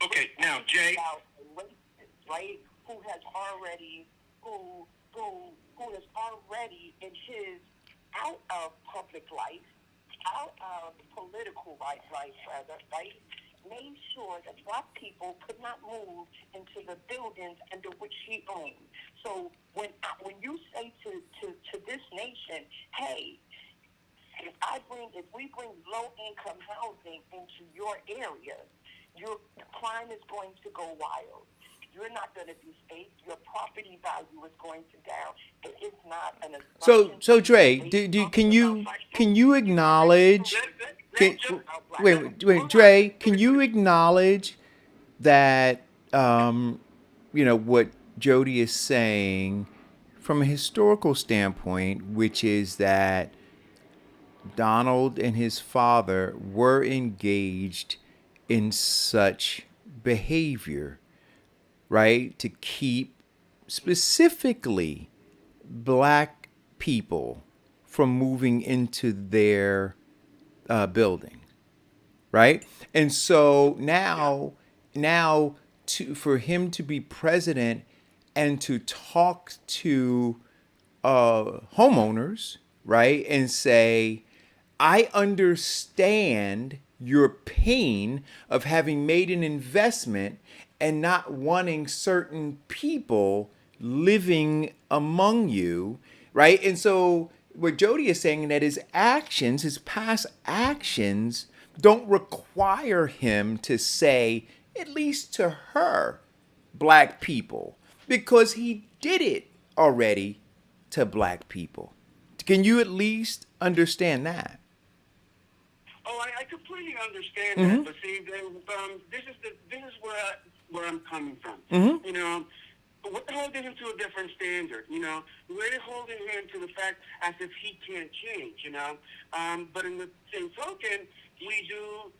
Okay, now, Jay. About a racist, right? Who has already in his out of public life, out of political life, rather, right? Made sure that black people could not move into the buildings under which he owned. So when you say to this nation, hey, if we bring low income housing into your area, your crime is going to go wild. You're not going to be safe. Your property value is going to down. It is not an assumption. So Dre, can you acknowledge? Wait, Dre, can you acknowledge that what Jody is saying from a historical standpoint, which is that Donald and his father were engaged in such behavior, right? To keep specifically black people from moving into their building, right? And so now for him to be president and to talk to homeowners, right, and say, I understand your pain of having made an investment and not wanting certain people living among you, right? And so what Jody is saying, that his actions, his past actions, don't require him to say, at least to her, black people, because he did it already to black people. Can you at least understand that? Oh, I completely understand that, but see, this is where I'm coming from. You know, we're holding him to a different standard. You know, we're holding him to the fact as if he can't change. You know, but in the same token, you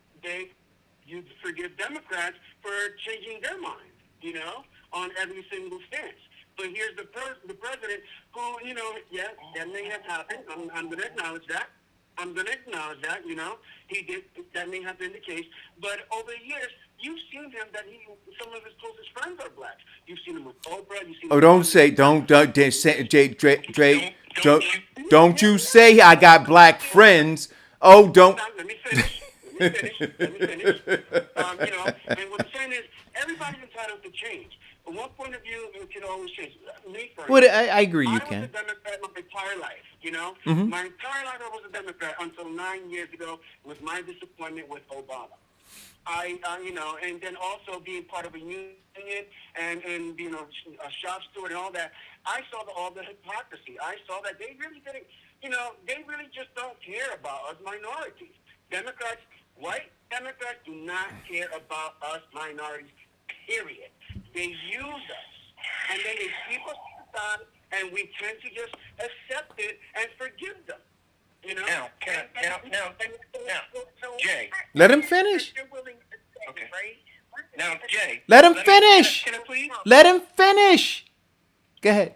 forgive Democrats for changing their mind. You know, on every single stance. But here's the president who, you know, yeah, that may have happened. I'm going to acknowledge that. You know, he did. That may have been the case. But over the years, you've seen him that some of his closest friends are blacks. You've seen him with Oprah. You've seen him don't you say I got black friends. Oh, don't. Let me finish. You know, and what I'm saying is, everybody's entitled to change. From one point of view, you can always change. Me, for Well, I agree you can. I was a Democrat my entire life, you know? My entire life I was a Democrat until 9 years ago with my disappointment with Obama. You know, and then also being part of a union and being a shop steward and all that, I saw all the hypocrisy. I saw that they really didn't, you know, they really just don't care about us minorities. Democrats, white Democrats do not care about us minorities, period. They use us, and then they keep us aside, and we tend to just accept it and forgive them. You know? Now, Jay. Let him finish. Okay. Now, Jay. Let him finish. Can I please? Let him finish. Go ahead.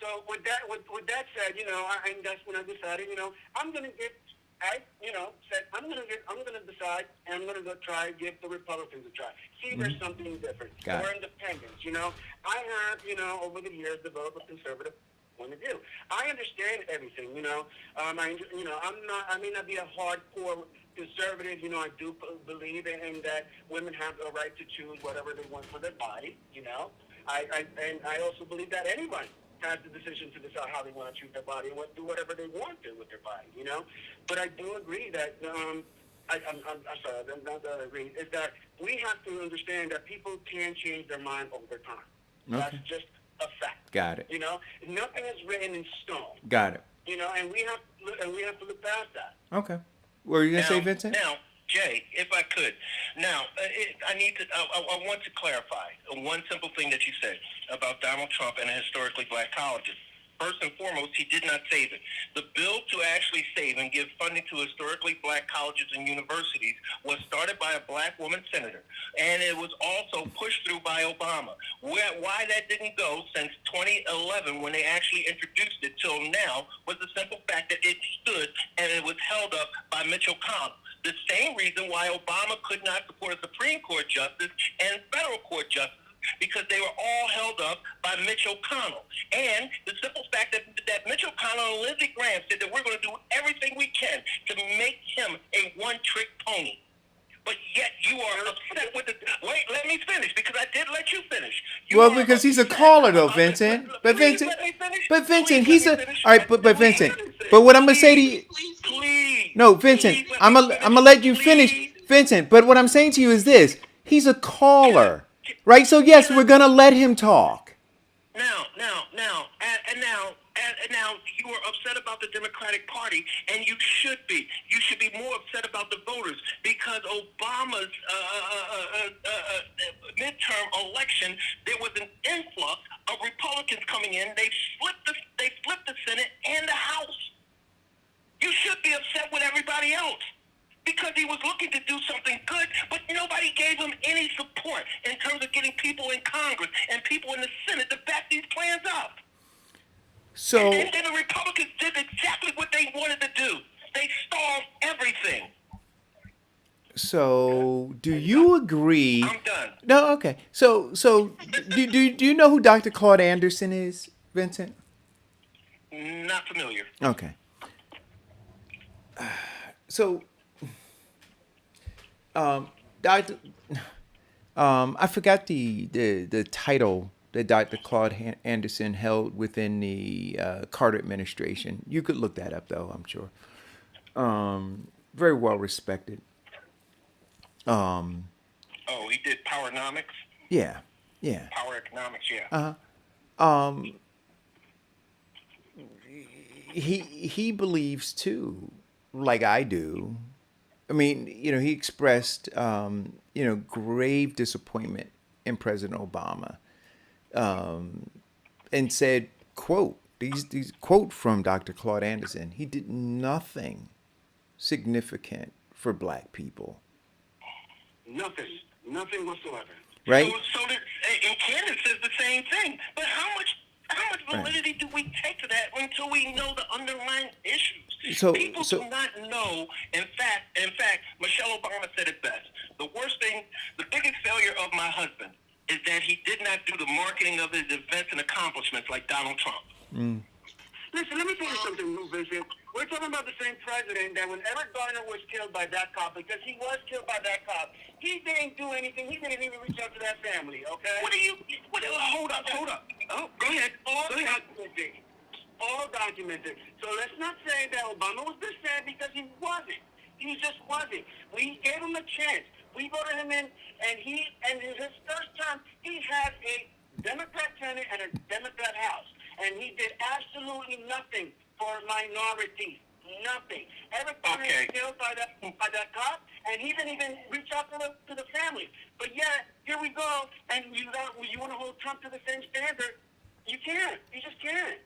So with that said, you know, and that's when I decided, you know, I'm gonna decide, and I'm gonna go try give the Republicans a try. See, there's something different. We're independents, you know. I have, you know, over the years developed a conservative point of view. I understand everything, you know. I may not be a hardcore conservative, you know. I do believe in that women have a right to choose whatever they want for their body, you know. I also believe that anybody has the decision to decide how they want to treat their body and do whatever they want to with their body, you know. But I do agree that is that we have to understand that people can change their mind over time. Okay. That's just a fact. Got it. You know, nothing is written in stone. Got it. You know, and we have to look past that. Okay. What were you gonna say, Vincent? Now, Jay, if I could. Now, I want to clarify one simple thing that you said about Donald Trump and historically black colleges. First and foremost, he did not save it. The bill to actually save and give funding to historically black colleges and universities was started by a black woman senator, and it was also pushed through by Obama. Why that didn't go since 2011, when they actually introduced it, till now, was the simple fact that it stood and it was held up by Mitch McConnell. The same reason why Obama could not support a Supreme Court justice and federal court justice, because they were all held up by Mitch McConnell. And the simple fact that Mitch McConnell and Lindsey Graham said that we're going to do everything we can to make him a one-trick pony. But yet you are upset with the... Wait, let me finish, because I did let you finish. Well, because he's a caller, though, Vincent. But Vincent, he's a... All right, but Vincent, but what I'm going to say to you... Please. No, Vincent, I'm gonna let you finish, Vincent. But what I'm saying to you is this: he's a caller, right? So yes, we're gonna let him talk. Now, you are upset about the Democratic Party, and you should be. You should be more upset about the voters, because Obama's midterm election, there was an influx of Republicans coming in. They flipped the Senate and the House. You should be upset with everybody else, because he was looking to do something good, but nobody gave him any support in terms of getting people in Congress and people in the Senate to back these plans up. So, and then the Republicans did exactly what they wanted to do. They stalled everything. So, do you agree? I'm done. No, okay. So do you know who Dr. Claude Anderson is, Vincent? Not familiar. Okay. So, Dr. I forgot the title that Dr. Claude Anderson held within the Carter administration. You could look that up, though, I'm sure. Very well respected. Oh, he did Powernomics? Yeah. Power Economics, yeah. He believes too, like I do. I mean, he expressed, grave disappointment in President Obama, and said, quote, these quote from Dr. Claude Anderson, he did nothing significant for black people. Nothing whatsoever. Right? And Candace says the same thing. But how much validity do we take to that until we know the underlying issues? People do not know. In fact, Michelle Obama said it best. The worst thing, the biggest failure of my husband is that he did not do the marketing of his events and accomplishments like Donald Trump. Listen, let me tell you something, Vincent. We're talking about the same president that when Eric Garner was killed by that cop, because he was killed by that cop, he didn't do anything. He didn't even reach out to that family, okay? Hold up. Oh, go ahead. Documented. All documented. So let's not say that Obama was this sad, because he wasn't. He just wasn't. We gave him a chance. We voted him in, and in his first term, he had a Democrat Senate and a Democrat House. And he did absolutely nothing for minorities. Nothing. Everybody was killed by that cop, and he didn't even reach out to the family. But yet, here we go, and you want to hold Trump to the same standard. You can't. You just can't.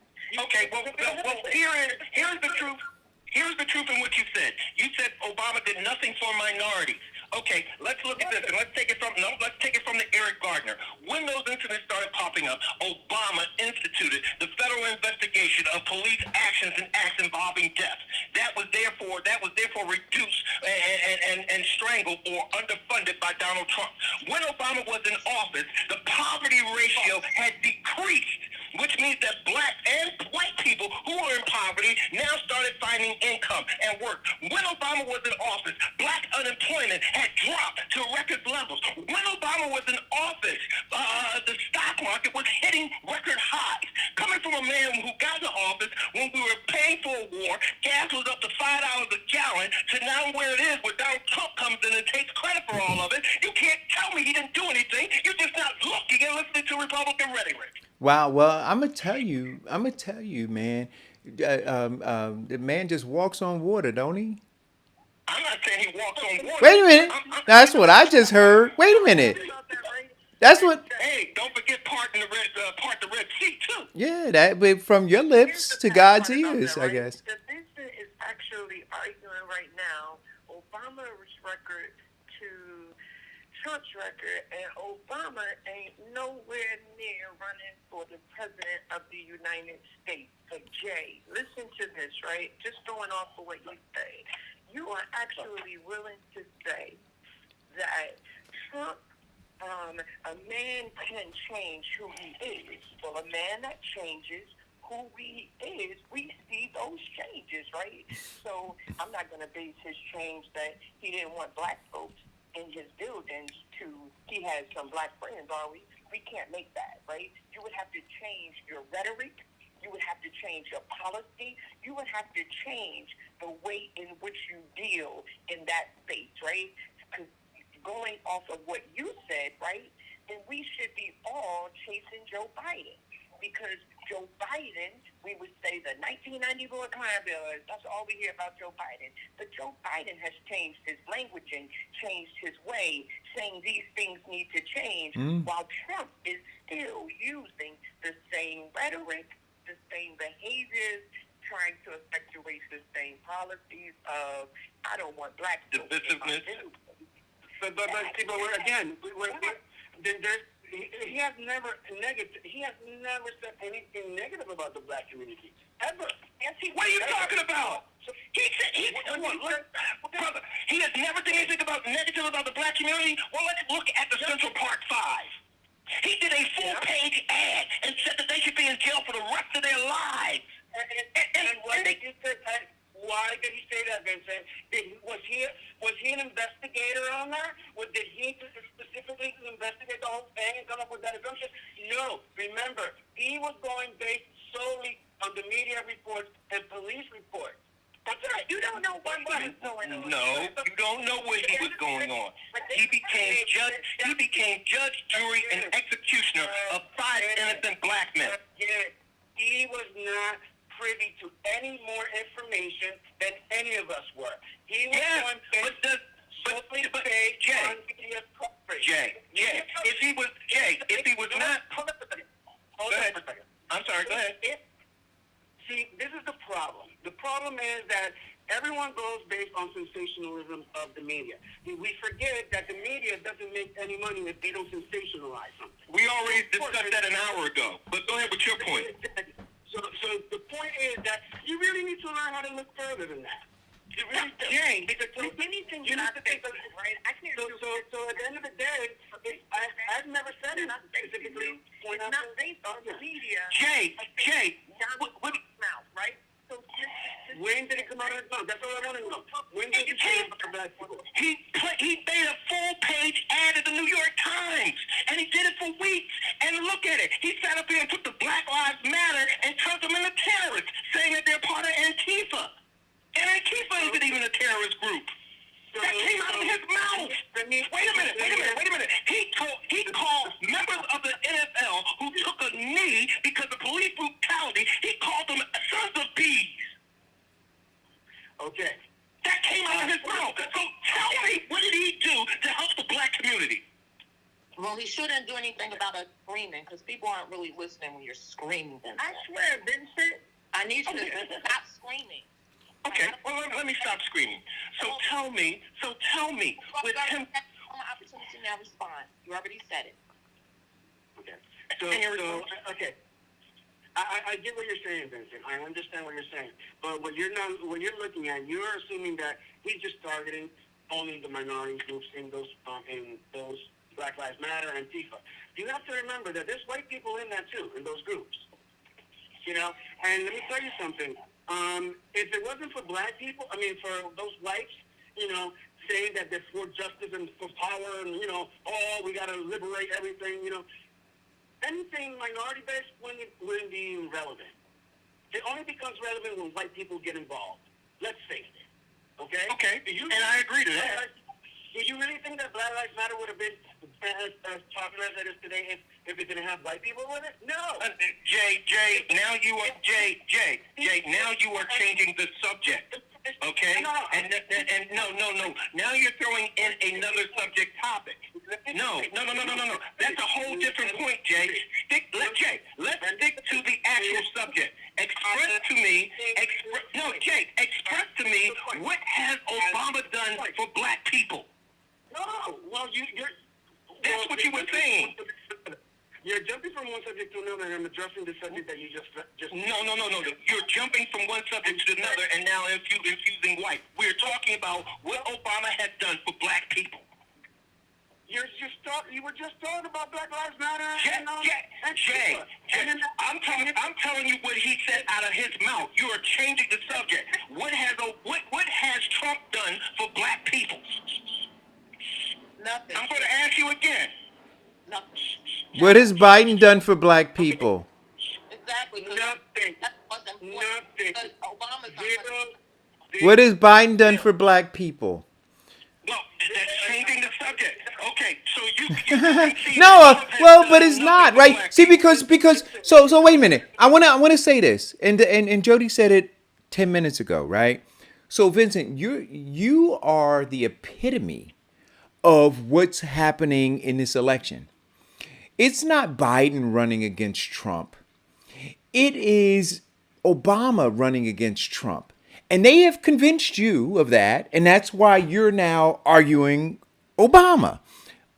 Here's the truth. Here's the truth in what you said. You said Obama did nothing for minorities. Okay, let's look at this, and let's take it from the Eric Gardner. When those incidents started popping up, Obama instituted the federal investigation of police actions and acts involving death. That was therefore reduced and strangled or underfunded by Donald Trump. When Obama was in office, the poverty ratio had decreased, which means that black and white people who were in poverty now started finding income and work. When Obama was in office, black unemployment had dropped to record levels. When Obama was in office, the stock market was hitting record highs. Coming from a man who got into office when we were paying for a war, gas was up to $5 a gallon, to now where it is, where Donald Trump comes in and takes credit for all of it. You can't tell me he didn't do anything. You're just not looking and listening to Republican rhetoric. Wow. Well, I'm gonna tell you, man. The man just walks on water, don't he? I'm not saying he walks on water. Wait a minute. That's what I just heard. Wait a minute. That's what. Hey, don't forget part the Red Sea too. Yeah, that but from your lips to God's ears, I guess. The business is actually arguing right now Obama's record to Trump's record, and Obama ain't nowhere near running for the president of the United States. But Jay, listen to this, right? Just going off of what you say. You are actually willing to say that Trump, a man can change who he is. Well, a man that changes who he is, we see those changes, right? So I'm not going to base his change that he didn't want black folks in his buildings to he has some black friends, are we? We can't make that, right? You would have to change your rhetoric. You would have to change your policy. You would have to change the way in which you deal in that space, right? Because going off of what you said, right, then we should be all chasing Joe Biden. Because Joe Biden, we would say the 1994 crime bill, that's all we hear about Joe Biden. But Joe Biden has changed his language and changed his way, saying these things need to change, while Trump is still using the same rhetoric, the same behaviors, trying to effectuate the same policies of, I don't want black people in my business. But we're again, he has never said anything negative about the black community ever. What are you talking about? Brother, he has never said anything about negative about the black community. Well, let's look at the Central Park 5. He did a full-page ad and said that they should be in jail for the rest of their lives. Why did he say that, Vincent? Was he an investigator on that? Did he specifically investigate the whole thing and come up with that assumption? No. Remember, he was going based solely on the media reports and police reports. That's right. You don't know what was going on. No, you don't know what he was going on. He became judge, jury, and executioner of 5 innocent black men. Yeah, he was not privy to any more information than any of us were. He was on Jay, if he was not. Hold on a second. I'm sorry, go ahead. See, this is the problem. The problem is that everyone goes based on sensationalism of the media. We forget that the media doesn't make any money if they don't sensationalize something. We already discussed that an hour ago, but go ahead with your point. So the point is that you really need to learn how to look further than that. You really do. Because anything you need to think of, right? So at the end of the day, I've never said it specifically. It's not based on the media. Jay, right? So when did it come out of his mouth? That's all I want to know. When did it come out of black people? He made a full-page ad at the New York Times, and he did it for weeks. And look at it. He sat up here and took the Black Lives Matter and turned them into terrorists, saying that they're part of Antifa. And Antifa isn't even a terrorist group. That came out of his mouth. Wait a minute. He called members of the NFL who took a knee because of police brutality, he called them sons of bees. Okay. That came out of his mouth. So tell me, what did he do to help the black community? Well, he shouldn't do anything about us screaming, because people aren't really listening when you're screaming. I swear, Vincent. I need you to stop screaming. Okay, well, let me stop screaming. So tell me, with him... An opportunity now respond. You already said it. Okay. Okay. I get what you're saying, Vincent. I understand what you're saying. But what you're looking at, you're assuming that he's just targeting only the minority groups in those Black Lives Matter and Antifa. You have to remember that there's white people in that too, in those groups. You know, and let me tell you something. If it wasn't for black people, for those whites, saying that they're for justice and for power and, we got to liberate everything, anything minority-based wouldn't be relevant. It only becomes relevant when white people get involved. Let's face it. Okay? Okay, and I agree to that. Do you really think that Black Lives Matter would have been as popular as it is today if it didn't have white people in it? No. Jay, now you are now you are changing the subject. Okay? And no. Now you're throwing in another subject topic. No. That's a whole different point, Jay. Let's stick to the actual subject. Express to me what has Obama done for black people? No. Well, That's what you were saying. You're jumping from one subject to another, and I'm addressing the subject that you just. No. You're jumping from one subject to another, and now infusing white. We're talking about what Obama has done for black people. You were just talking about Black Lives Matter. Jay, I'm telling you what he said out of his mouth. You are changing the subject. What has Trump done for black people? Nothing. I'm going to ask you again. Nothing. What has Biden done for black people? Exactly. Nothing. Because Obama's not. What has Biden done for black people? Well, that's changing the subject. Okay, so you No, but it's not, right? See, because so wait a minute. I wanna say this, and Jody said it 10 minutes ago, right? So Vincent, you are the epitome of what's happening in this election. It's not Biden running against Trump. It is Obama running against Trump. And they have convinced you of that, and that's why you're now arguing Obama.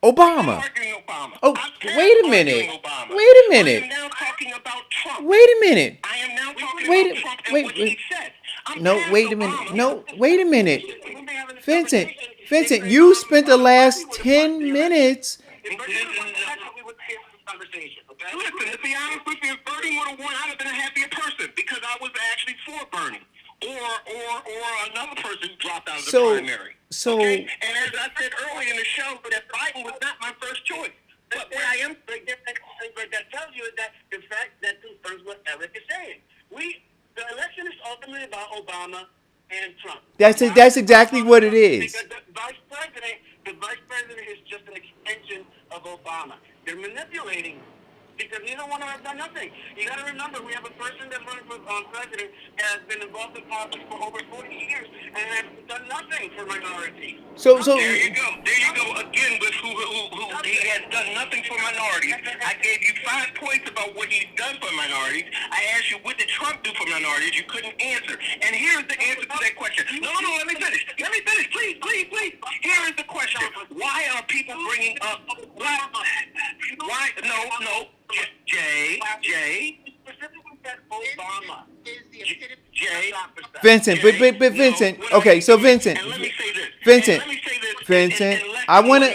I'm arguing Obama. Oh, wait a minute. Obama. Wait a minute. I am now talking about Trump. Wait a minute. I am now talking about Trump and what he said. No, wait a minute. No, wait a minute. Vincent, you spent the last 10 minutes. Listen, to be honest with you, if Bernie would have won, I'd have been a happier person because I was actually for Bernie. Or another person who dropped out of the primary. Okay? And as I said earlier in the show, that Biden was not my first choice. But what I am... But that tells you that the fact that confirms what Eric is saying. The election is ultimately about Obama and Trump. That's exactly what it is. Because the vice president is just an extension of Obama. They're manipulating because neither one of them have done nothing. You got to remember, we have a person that's running for president that has been involved in politics for over 40 years and has done nothing for minorities. So there you go again with who he has done nothing for minorities. I gave you 5 points about what he's done for minorities. I asked you what did Trump do for minorities. You couldn't answer. And here's the answer to that question. No, let me finish. Please. Here is the question. Why are people bringing up why no Jay Obama. Jay Vincent, but Vincent, okay, so Vincent, and let me say this. Vincent, I want to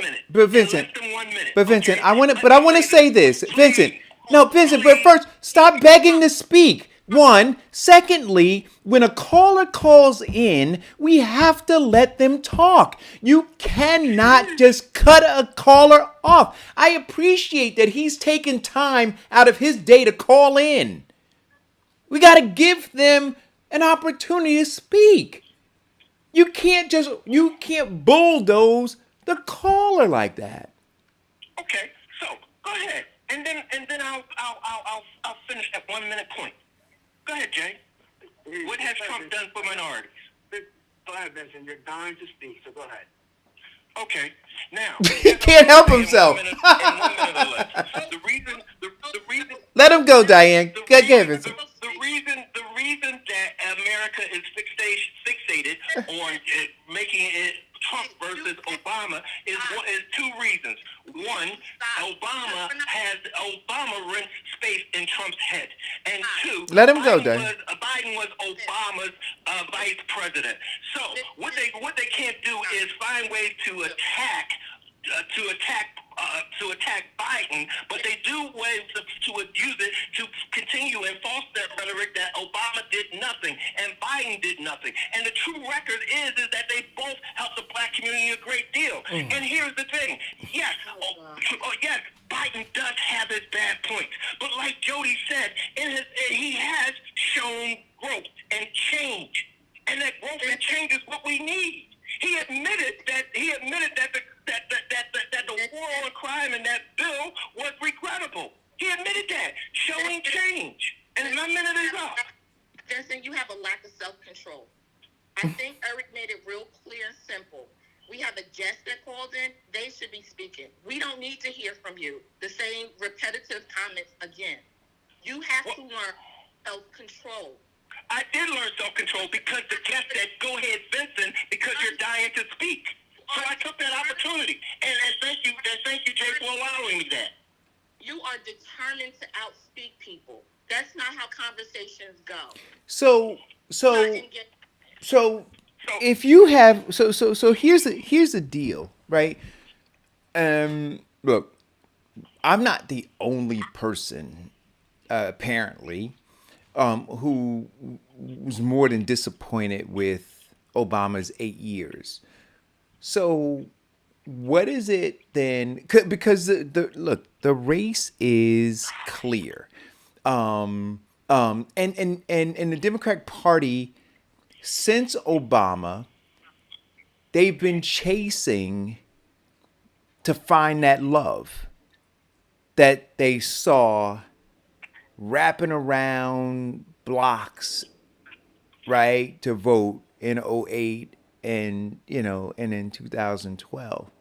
say this, Vincent. No, Vincent, but first, stop begging to speak. One. Secondly, when a caller calls in, we have to let them talk. You cannot just cut a caller off. I appreciate that he's taken time out of his day to call in. We got to give them an opportunity to speak. You can't bulldoze the caller like that. Okay, so go ahead, and then I'll finish that 1 minute point. Go ahead, Jay. What has Trump done for minorities? Go ahead, Vincent. You're dying to speak, so go ahead. Okay. Now He can't help himself. The reason. Let him go, Diane. Go ahead, Vincent. The reason that America is fixated on making it Trump versus Obama is 2 reasons. One, Obama rents space in Trump's head, and 2, let him go, Diane. Biden was Obama's vice president. So what they can't do is find ways to attack Biden, but they do ways to use it to continue and foster that rhetoric that Obama did nothing and Biden did nothing. And the true record is that they both helped the black community a great deal. And here's the thing. Yes, Biden does have his bad points. But like Jody said, he has shown growth and change. And that growth and change is what we need. He admitted that the war on crime in that bill was regrettable. He admitted that, showing change. And my minute is up. Vincent, you have a lack of self-control. I think Eric made it real clear and simple. We have a guest that called in. They should be speaking. We don't need to hear from you the same repetitive comments again. You have to learn self-control. I did learn self-control because the guest said, go ahead, Vincent, because you're dying to speak. So I took that opportunity. And thank you, Jay, for allowing me that. You are determined to outspeak people. That's not how conversations go. So if you have so here's the deal, right? Look, I'm not the only person apparently who was more than disappointed with Obama's 8 years. So what is it then? Because the race is clear, and the Democratic Party, since Obama, they've been chasing to find that love that they saw wrapping around blocks, right, to vote in 2008 and in 2012.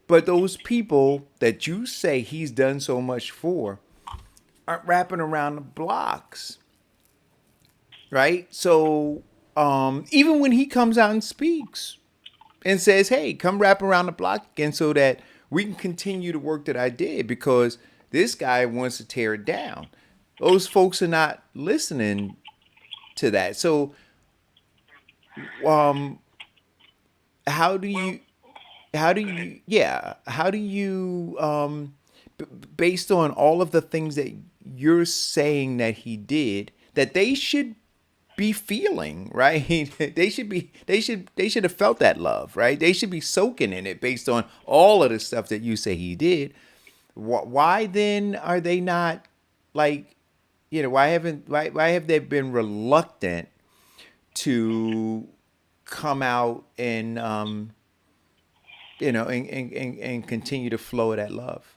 But those people that you say he's done so much for aren't wrapping around the blocks, right? So even when he comes out and speaks and says, hey, come wrap around the block again so that we can continue the work that I did, because this guy wants to tear it down. Those folks are not listening to that. So how do you based on all of the things that you're saying that he did, that they should be feeling, right? they should have felt that love, right? They should be soaking in it based on all of the stuff that you say he did. Why then are they not, like, why have they been reluctant to come out and and continue to flow of that love?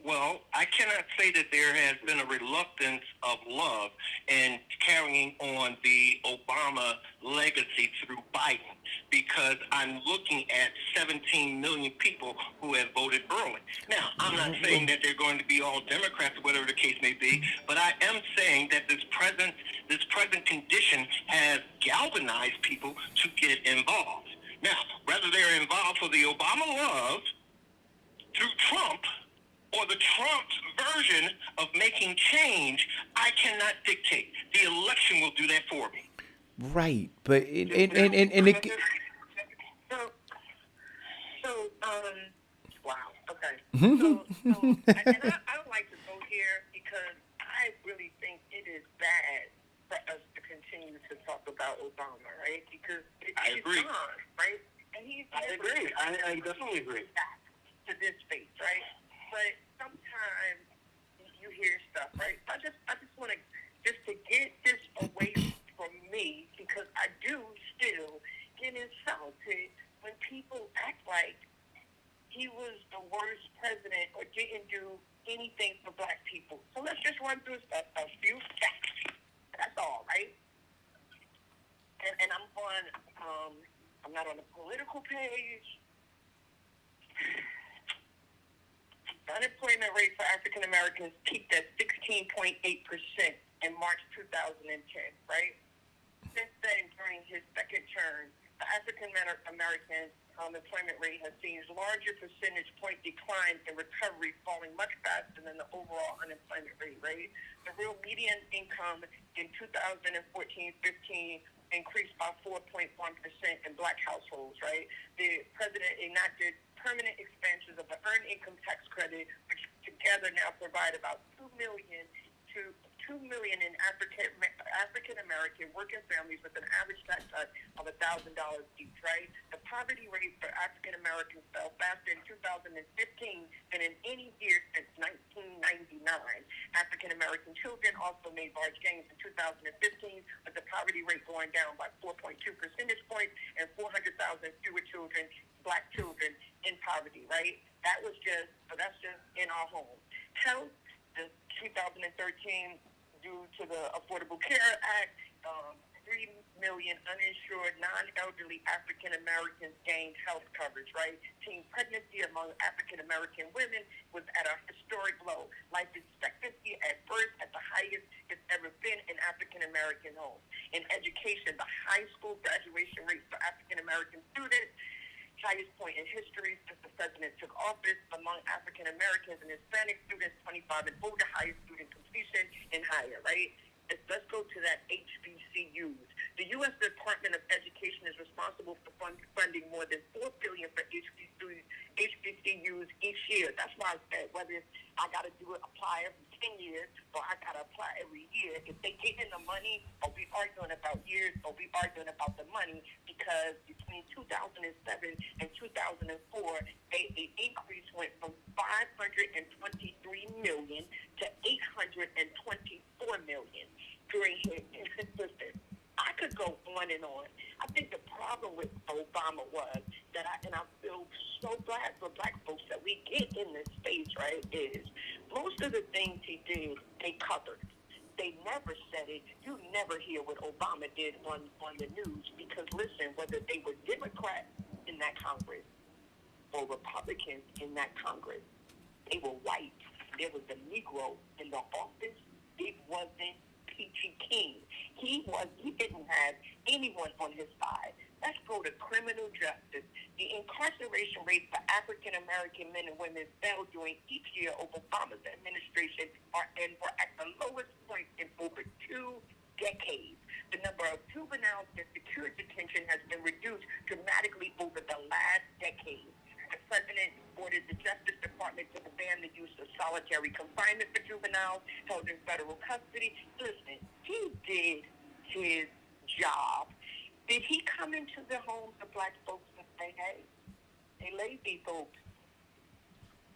Well, I cannot say that there has been a reluctance of love in carrying on the Obama legacy through Biden, because I'm looking at 17 million people who have voted early. Now, I'm not saying that they're going to be all Democrats or whatever the case may be, but I am saying that this present condition has galvanized people to get involved. Now, whether they're involved for the Obama love through Trump or the Trump version of making change, I cannot dictate. The election will do that for me. Right, but wow, okay. So I don't like to go here because I really think it is bad for us to continue to talk about Obama, right? Because I agree. Gone, right? And I agree. I definitely agree. Back to this space, right? But sometimes you hear stuff, right? I just want to get this away from me, because I do still get insulted when people act like he was the worst president or didn't do anything for black people. So let's just run through a few facts. That's all, right? And I'm not on the political page. The unemployment rate for African Americans peaked at 16.8% in March 2010, right? Since then, during his second term, the African American unemployment rate has seen larger percentage point declines in recovery, falling much faster than the overall unemployment rate, right? The real median income in 2014-15 increased by 4.1% in black households, right? The president enacted permanent expansions of the Earned Income Tax Credit, which together now provide about $2 million in African American working families with an average tax cut of $1,000 each, right? The poverty rate for African Americans fell faster in 2015 than in any year since 1999. African American children also made large gains in 2015, with the poverty rate going down by 4.2 percentage points and 400,000 fewer children, black children, in poverty. poverty, right? That's just in our home. Health, the 2013, due to the Affordable Care Act, 3 million uninsured, non-elderly African Americans gained health coverage, right? Teen pregnancy among African American women was at a historic low. Life expectancy at birth at the highest it's ever been in African American homes. In education, the high school graduation rate for African American students, highest point in history since the president took office. Among African Americans and Hispanic students, 25 and older, highest student completion and higher, right? Let's go to that HBCUs. The U.S. Department of Education is responsible for funding more than $4 billion for HBCUs each year. That's why I said whether I got to apply every 10 years or I got to apply every year. If they get in the money, or we arguing about years, or we arguing about the money, because between 2007 and 2004, the increase went from $523 million to $824 million during his listen. I could go on and on. I think the problem with Obama was that I feel so glad for black folks that we get in this space, right, is most of the things he did, they covered. They never said it. You never hear what Obama did on the news because, listen, whether they were Democrats in that Congress or Republicans in that Congress, they were white. There was a Negro in the office. It wasn't Peachy King. He didn't have anyone on his side. Let's go to criminal justice. The incarceration rate for African American men and women fell during each year of Obama's administration and were at the lowest point in over 2 decades. The number of juveniles in secure detention has been reduced dramatically over the last decade. The president ordered the Justice Department to ban the use of solitary confinement for juveniles held in federal custody. Listen, he did his job. Did he come into the homes of black folks and say, hey, lazy folks,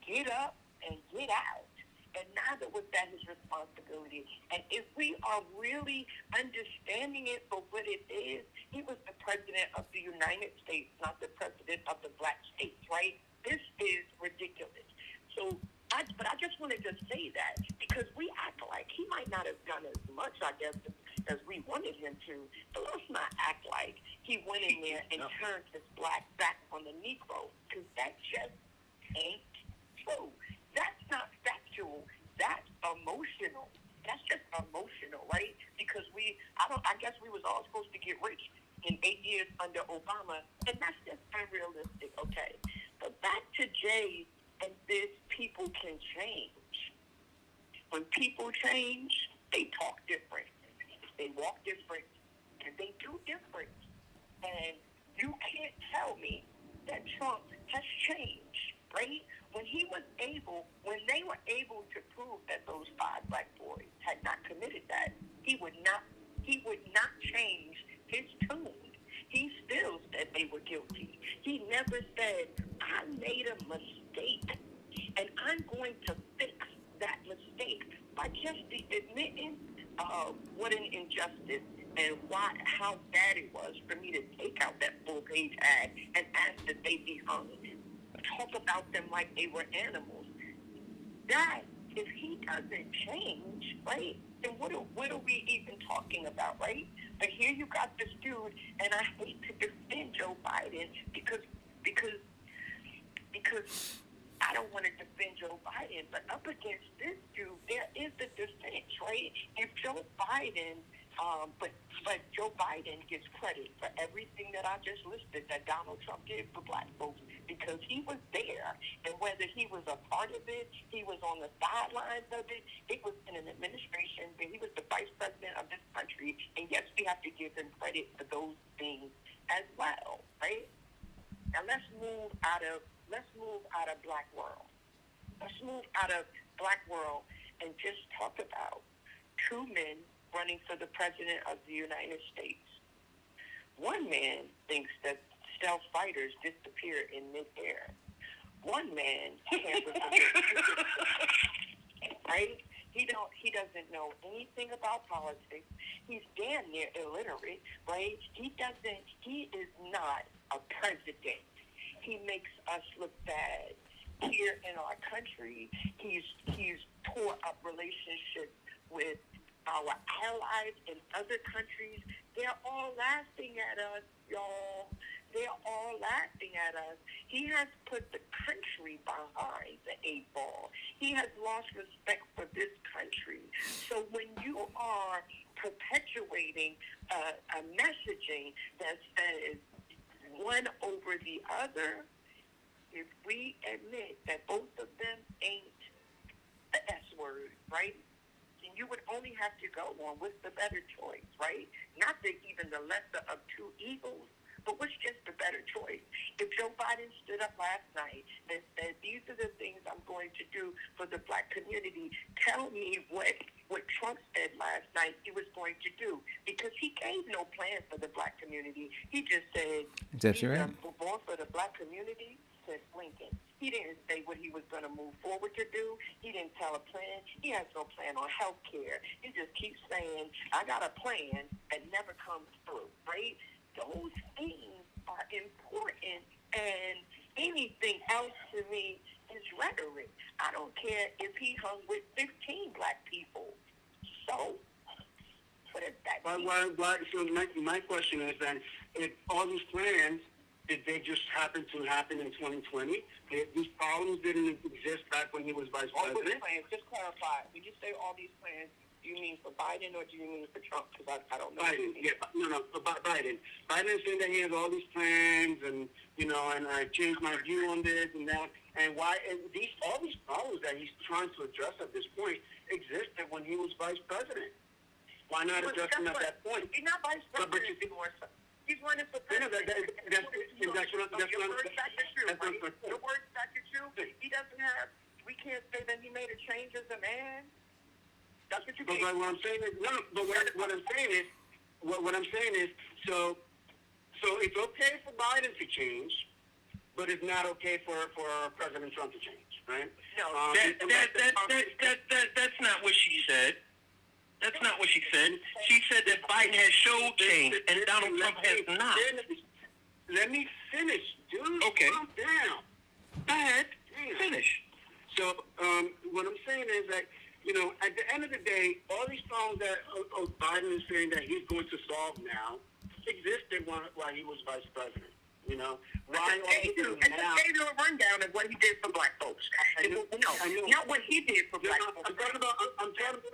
get up and get out? And neither was that his responsibility. And if we are really understanding it for what it is, he was the president of the United States, not the president of the black states, right? This is ridiculous. But I just wanted to say that because we act like he might not have done as much, I guess, as we wanted him to. But let's not act like he went in there and turned his black back on the Negro, because that just ain't true. That's not factual. That's emotional. That's just emotional, right? Because I guess we was all supposed to get rich in 8 years under Obama, and that's just unrealistic, okay? But back to Jay and this, people can change. When people change, they talk different, they walk different, and they do different. And you can't tell me that Trump has changed, right? When they were able to prove that those 5 black boys had not committed that, he would not change his tune. He still said they were guilty. He never said, I made a mistake, and I'm going to fix that mistake by just admitting what an injustice and how bad it was for me to take out that full-page ad and ask that they be hung. Talk about them like they were animals. That, if he doesn't change, right, then what are we even talking about, right? But here you got this dude, and I hate to defend Joe Biden because I don't want to defend Joe Biden, but up against this dude, there is the defense, right? If Joe Biden, but Joe Biden gets credit for everything that I just listed that Donald Trump did for black folks because he was there, and whether he was a part of it, he was on the sidelines of it, it was in an administration, but he was the vice president of this country, and yes, we have to give him credit for those things as well, right? Now let's move out of black world. Let's move out of black world and just talk about 2 men running for the president of the United States. One man thinks that stealth fighters disappear in midair. One man can't right? He doesn't know anything about politics. He's damn near illiterate, right? He is not a president. He makes us look bad. Here in our country, he's tore up relationships with our allies in other countries. They're all laughing at us, y'all. They're all laughing at us. He has put the country behind the eight ball. He has lost respect for this country. So when you are perpetuating a messaging that says one over the other, if we admit that both of them ain't the S word, right? Then you would only have to go on what's the better choice, right? Not that even the lesser of two evils, but what's just the better choice? If Joe Biden stood up last night and said, these are the things I'm going to do for the black community, tell me what Trump said last night he was going to do. Because he gave no plan for the black community. He just said, That's right. born for the black community since Lincoln. He didn't say what he was going to move forward to do. He didn't tell a plan. He has no plan on health care. He just keeps saying, I got a plan that never comes through, right? Those things are important, and anything else to me is rhetoric. I don't care if he hung with 15 black people. So, what is that? So my question is then, if all these plans, did they just happen to happen in 2020? These problems didn't exist back when he was vice All these president? plans, just clarify. When you say all these plans, do you mean for Biden or do you mean for Trump? Because I don't know. Biden, for Biden. Biden is saying that he has all these plans, and and I changed my view on this and that, and why? And all these problems that he's trying to address at this point existed when he was vice president. Why not address them at that point? He's not vice president anymore. He's running for president. Your word's back to you, right? Your word's back to you. He doesn't have. We can't say that he made a change as a man. That's what you mean. But what I'm saying is, what I'm saying is, so it's okay for Biden to change, but it's not okay for President Trump to change, right? No, That's not what she said. That's not what she said. She said that Biden has showed change and Donald Trump has not. Let me finish, dude. Okay. Calm down. Go ahead. Finish. So what I'm saying is that, at the end of the day, all these problems that Biden is saying that he's going to solve now existed while he was vice president. Why I just gave you a rundown of what he did for black folks. Not what he did for black folks. I'm talking about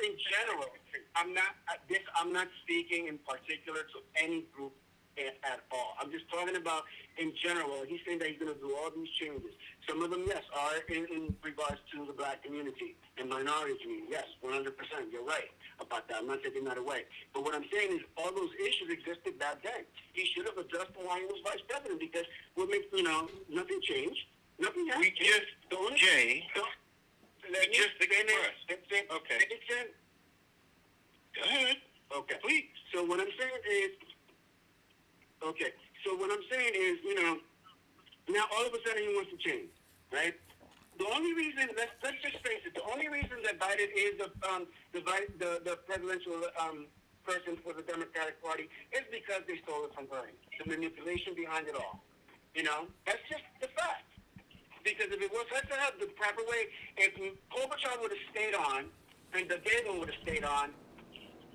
in general. I'm not speaking in particular to any group at all. I'm just talking about in general. He's saying that he's going to do all these changes. Some of them, yes, are in regards to the black community and minority community. Yes, 100%. You're right about that. I'm not taking that away. But what I'm saying is all those issues existed back then. He should have addressed them while he was vice president because nothing changed. Nothing happened. Jay. Let me just finish. Okay. Finish. Go ahead. Okay. Please. So what I'm saying is, now all of a sudden he wants to change, right? The only reason, let's just face it, the only reason that Biden is the presidential person for the Democratic Party is because they stole it from Bernie. The manipulation behind it all. That's just the fact. Because if it was set up the proper way, if Gorbachev would have stayed on and the Gable would have stayed on,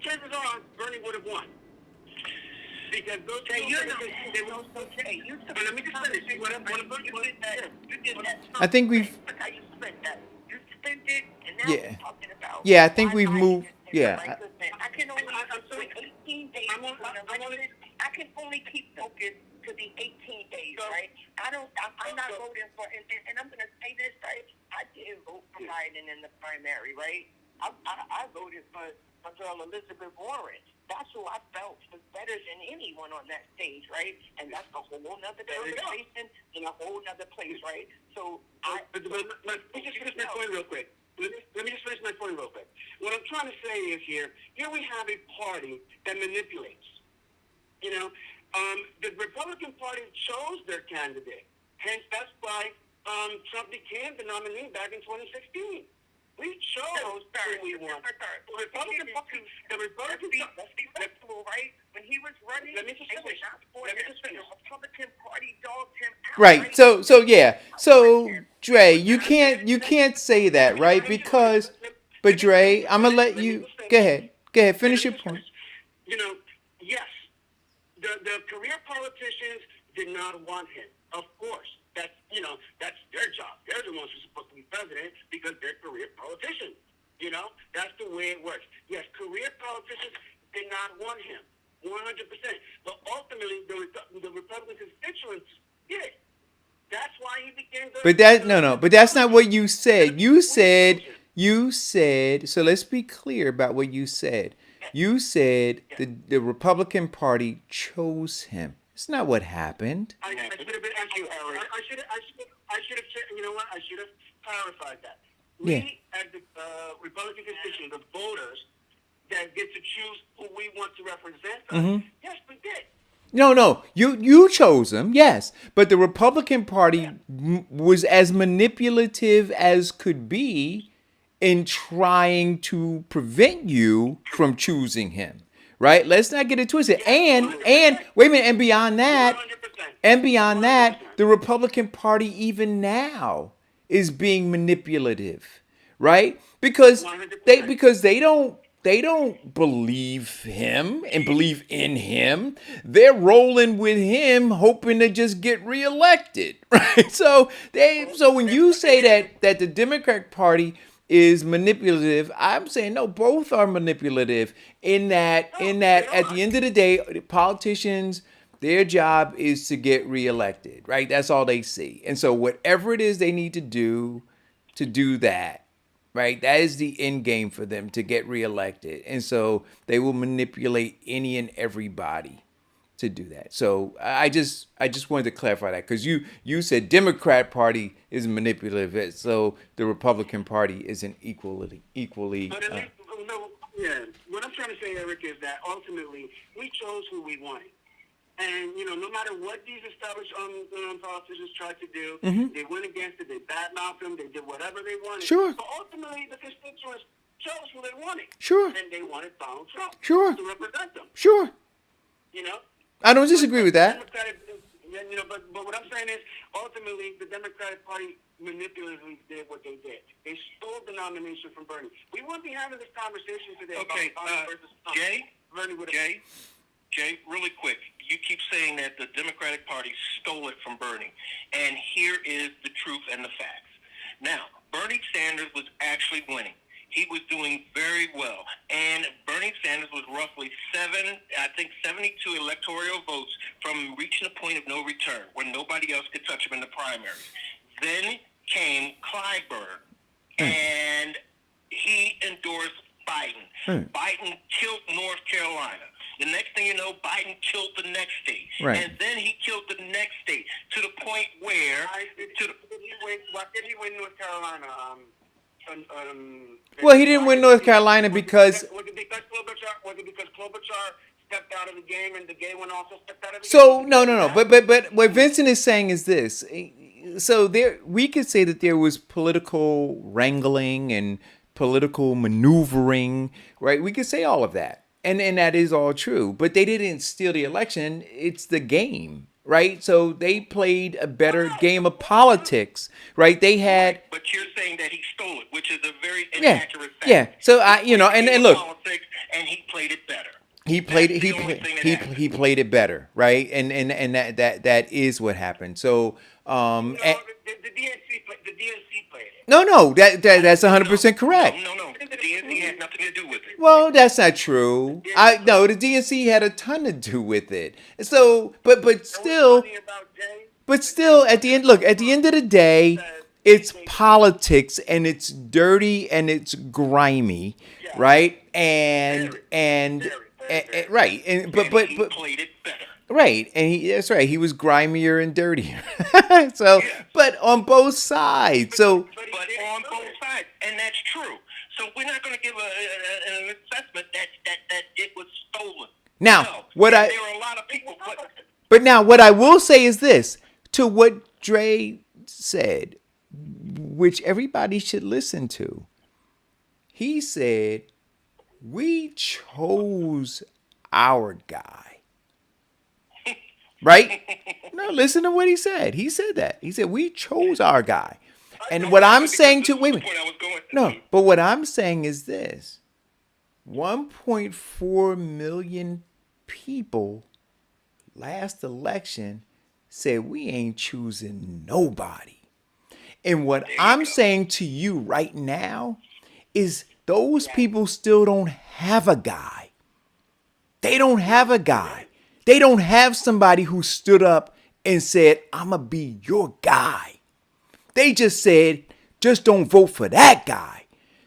chances are Bernie would have won. Because those let me just finish. I think we've. Look how you spent that. You spent it, and now Yeah. we're talking about. Yeah, I think we've moved. Yeah. I can only. I'm 18 days. I can only keep focused to the 18 days, right? I'm not voting for, and I'm going to say this, right? I didn't vote for Biden in the primary, right? I voted for girl Elizabeth Warren. That's who I felt was better than anyone on that stage, right? And that's a whole nother conversation in a whole nother place, right? So let me just finish my point real quick. Let me just finish my point real quick. What I'm trying to say is here we have a party that manipulates. The Republican Party chose their candidate. Hence, that's why Trump became the nominee back in 2016. We chose who we want. The Republican Party, right? When he was running, let me just finish. the Republican Party dogged him out. Right. So yeah. So Dre, you can't say that, right? Because, but Dre, I'm gonna let you go ahead. Go ahead. Finish your point. You know, yes, the career politicians did not want him. Of course, that's their job. They're the ones who are supposed to be president because they're career politicians. You know, that's the way it works. Yes, career politicians did not want him, 100%. But ultimately, the Republican constituents did. That's why he became. But that's not what you said. You said. So let's be clear about what you said. You said the Republican Party chose him. It's not what happened. I should have been asking you, Eric. I should have. You know what? I should have clarified that. We, as the Republican constituents, the voters that get to choose who we want to represent us. Yes, we did. No, you chose him, yes, but the Republican Party was as manipulative as could be in trying to prevent you from choosing him, right? Let's not get it twisted. And wait a minute, and beyond that, the Republican Party even now is being manipulative, right? Because they don't believe him and believe in him. They're rolling with him, hoping to just get reelected, right? So when you say that the Democratic Party is manipulative, I'm saying no, both are manipulative in that at the end of the day, the politicians, their job is to get reelected, right? That's all they see. And so whatever it is they need to do that, right? That is the end game for them, to get reelected. And so they will manipulate any and everybody to do that. So I just wanted to clarify that, because you said Democrat Party is manipulative, so the Republican Party isn't equally. But at least, what I'm trying to say, Eric, is that ultimately we chose who we wanted. And, no matter what these established politicians tried to do, they went against it, they badmouthed them, they did whatever they wanted. Sure. But ultimately, the constituents chose who they wanted. Sure. And they wanted Donald Trump to represent them. Sure. I don't disagree with that. But what I'm saying is, ultimately, the Democratic Party manipulatively did what they did. They stole the nomination from Bernie. We won't be having this conversation today about Bernie versus Trump. Jay, really quick. You keep saying that the Democratic Party stole it from Bernie. And here is the truth and the facts. Now, Bernie Sanders was actually winning. He was doing very well. And Bernie Sanders was roughly 72 electoral votes from reaching a point of no return where nobody else could touch him in the primaries. Then came Clyburn, and he endorsed Biden. Biden killed North Carolina. The next thing you know, Biden killed the next state. Right. And then he killed the next state to the point where... Did he win North Carolina? Well, he didn't win North Carolina because... Was it because Klobuchar stepped out of the game and the gay one also stepped out of the game? So, no. But what Vincent is saying is this. So we could say that there was political wrangling and political maneuvering, right? We could say all of that. And that is all true. But they didn't steal the election. It's the game, right? So they played a better game of politics, right? They had... But you're saying that he stole it, which is a very inaccurate fact. Yeah. So and look... Politics, and he played it better. He played it better, right? And that is what happened. So the DNC played it. No, that's 100% correct. No. The DNC had nothing to do with it. Well, that's not true. The DNC had a ton to do with it. So, but still, at the end of the day, it's politics and it's dirty and it's grimy, right? And right, and but he played it better. Right, and that's right. He was grimier and dirtier. So, but on both sides. So, but on both sides, and that's true. So we're not going to give an assessment that it was stolen. Now, there are a lot of people. But now, what I will say is this: to what Dre said, which everybody should listen to. He said, we chose our guy. Right? No, listen to what he said. He said that. He said, we chose our guy. And what I'm saying to, wait a minute. No, but what I'm saying is this 1.4 million people last election said, we ain't choosing nobody. And what I'm saying to you right now is those people still don't have a guy. They don't have a guy. They don't have somebody who stood up and said, I'm going to be your guy. They just said, just don't vote for that guy.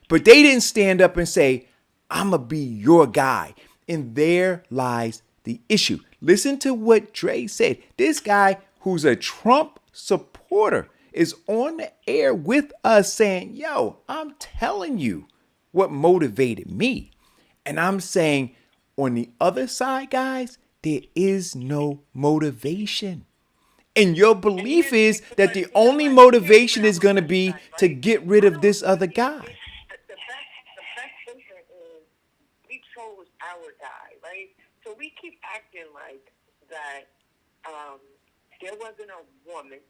But they didn't stand up and say, I'm going to be your guy. And there lies the issue. Listen to what Dre said. This guy who's a Trump supporter is on the air with us saying, yo, I'm telling you what motivated me. And I'm saying on the other side, guys, there is no motivation. And your belief is that the only motivation is going to be to get rid of this other guy. The best picture is we chose our guy, right? So we keep acting like that there wasn't a woman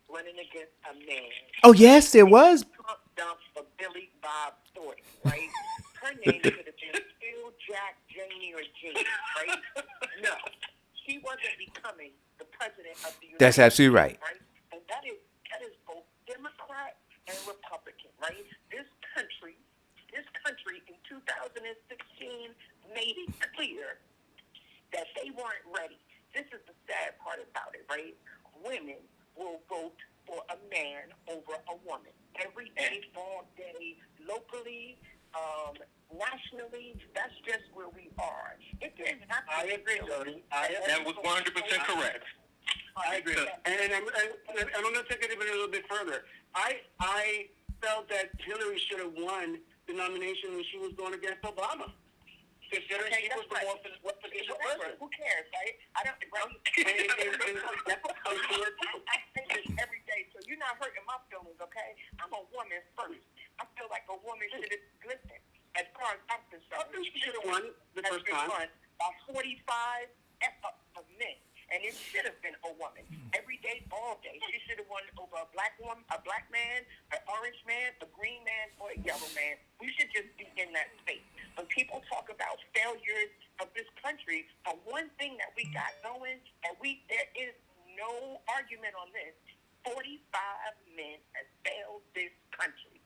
running against a man. Oh, yes, there was. Trump dumped for Billy Bob Thornton, right? Her name could have been Phil, Jack, Jamie, or Jean, right? No. She wasn't becoming the president of the United States. That's absolutely right. And that is both Democrat and Republican, right? This country in 2016 made it clear that they weren't ready. This is the sad part about it, right? Women will vote for a man over a woman every day, all day, locally, nationally. That's just where we are. I agree, Jody. That was 100% correct. I agree. And I'm going to take it even a little bit further. I felt that Hillary should have won the nomination when she was going against Obama. Considering she was the more position person. Who cares, right? I don't agree. I say this every day, so you're not hurting my feelings, okay? I'm a woman first. I feel like a woman should have listened. As far as I'm concerned, I think she should have won the first time. By 45 of men. And it should have been a woman. Every day, all day. She should have won over a black woman, a black man, an orange man, a green man, or a yellow man. We should just be in that space. When people talk about failures of this country, the one thing that we got going, and there is no argument on this, 45 men have failed this country.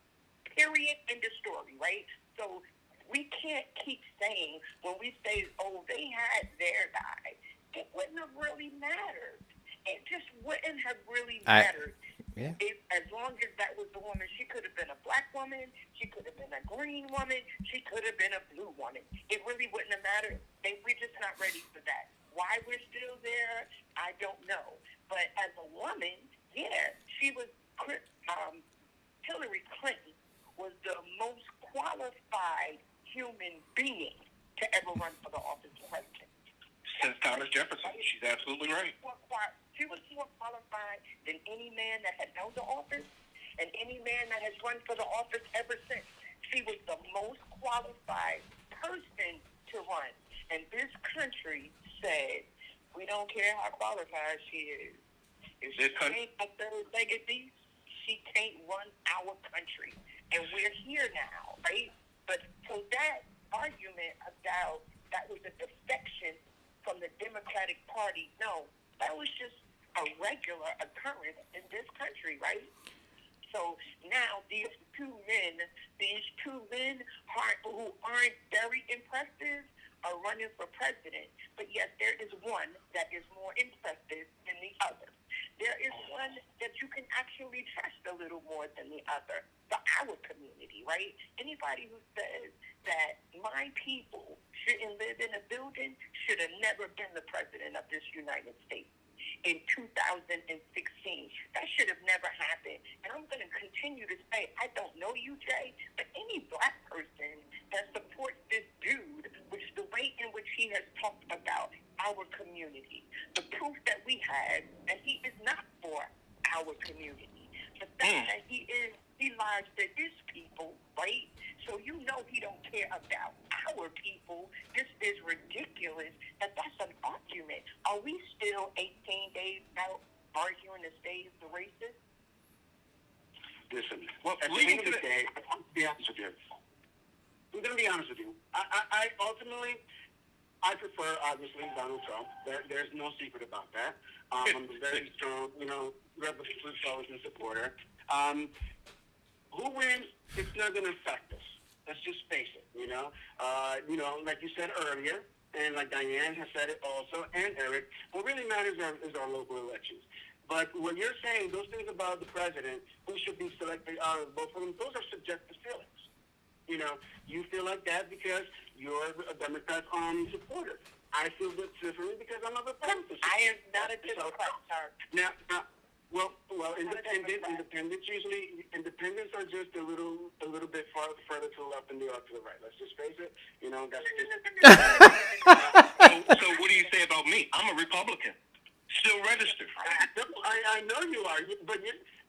Period. End of story, right? So we can't keep saying, when we say, oh, they had their guy, it wouldn't have really mattered. It just wouldn't have really mattered. If, as long as that was the woman, she could have been a black woman, she could have been a green woman, she could have been a blue woman. It really wouldn't have mattered. We're just not ready for that. Why we're still there, I don't know. But as a woman, yeah, she was, Hillary Clinton was the most qualified human being to ever run for the office of president. Since Thomas Jefferson. She's absolutely right. She was more qualified than any man that had held the office and any man that has run for the office ever since. She was the most qualified person to run. And this country said, we don't care how qualified she is. If she ain't a third-legged beast, she can't run our country. And we're here now, right? But so that argument about that was a defection from the Democratic Party, no, that was just a regular occurrence in this country, right? So now these two men who aren't very impressive are running for president. But yet there is one that is more impressive than the other. There is one that you can actually trust a little more than the other. For our community, right? Anybody who says that my people shouldn't live in a building should have never been the president of this United States. In 2016. That should have never happened. And I'm going to continue to say, I don't know you, Jay, but any black person that supports this dude, which the way in which he has talked about our community, the proof that we had that he is not for our community, the fact that he lies to his people, right? So you know he don't care about our people. This is ridiculous. And that's an argument. Are we still 18 days out arguing to save the racists? Listen, well, at the end of the day, I'll be honest with you. I'm going to be honest with you. I ultimately, I prefer, obviously, Donald Trump. There's no secret about that. I'm a very strong, Republican supporter. Who wins, it's not going to affect us. Let's just face it, like you said earlier, and like Diane has said it also, and Eric, what really matters is our local elections. But what you're saying, those things about the president, who should be selected out of both of them, those are subjective feelings. You feel like that because you're a Democrat supporter. I feel differently because I'm a Republican supporter. I am not a Democrat, sir. Now, independents independents are just a little bit further to the left than they are to the right. Let's just face it. That's just. So what do you say about me? I'm a Republican, still registered. I know you are, but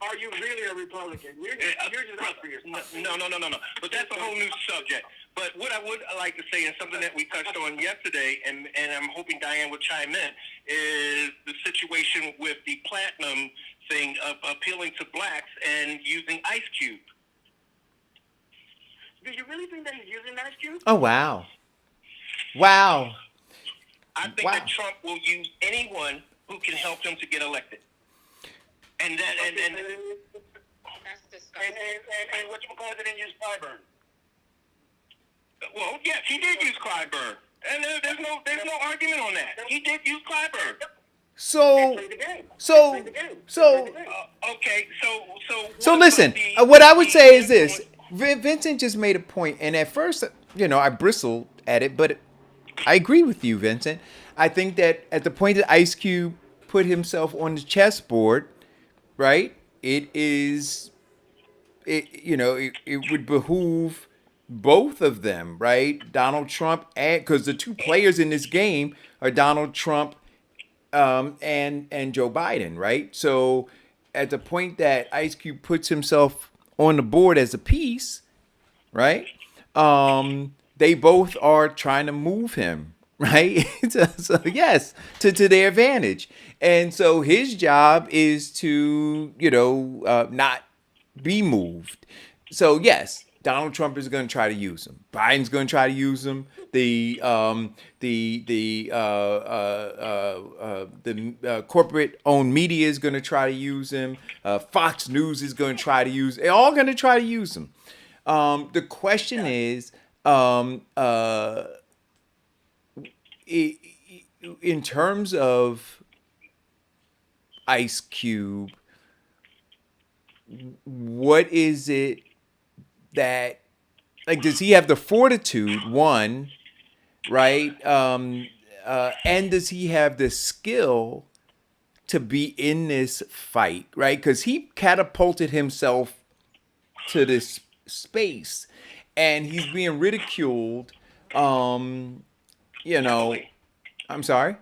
are you really a Republican? You're just out for yourself. No. But that's a whole new subject. But what I would like to say, and something that we touched on yesterday, and I'm hoping Diane will chime in, is the situation with the platinum thing of appealing to blacks and using Ice Cube. Do you really think that he's using Ice Cube? Oh, wow. Wow. I think that Trump will use anyone who can help him to get elected. And that That's disgusting. And what you call it, didn't use Clyburn. Well, yes, he did use Clyburn, and there's no argument on that. He did use Clyburn. So listen. What I would say is this: Vincent just made a point, and at first, I bristled at it, but I agree with you, Vincent. I think that at the point that Ice Cube put himself on the chessboard, right? It would behoove both of them, right? Donald Trump, because the two players in this game are Donald Trump and Joe Biden, right? So at the point that Ice Cube puts himself on the board as a piece, right? They both are trying to move him, right? so yes, to their advantage. And so his job is to, not be moved. So yes, Donald Trump is going to try to use him. Biden's going to try to use him. The corporate-owned media is going to try to use him. Fox News is going to try to use. They're all going to try to use him. The question is, in terms of Ice Cube, what is it that, does he have the fortitude, one, right? And does he have the skill to be in this fight, right? Because he catapulted himself to this space, and he's being ridiculed. I'm sorry.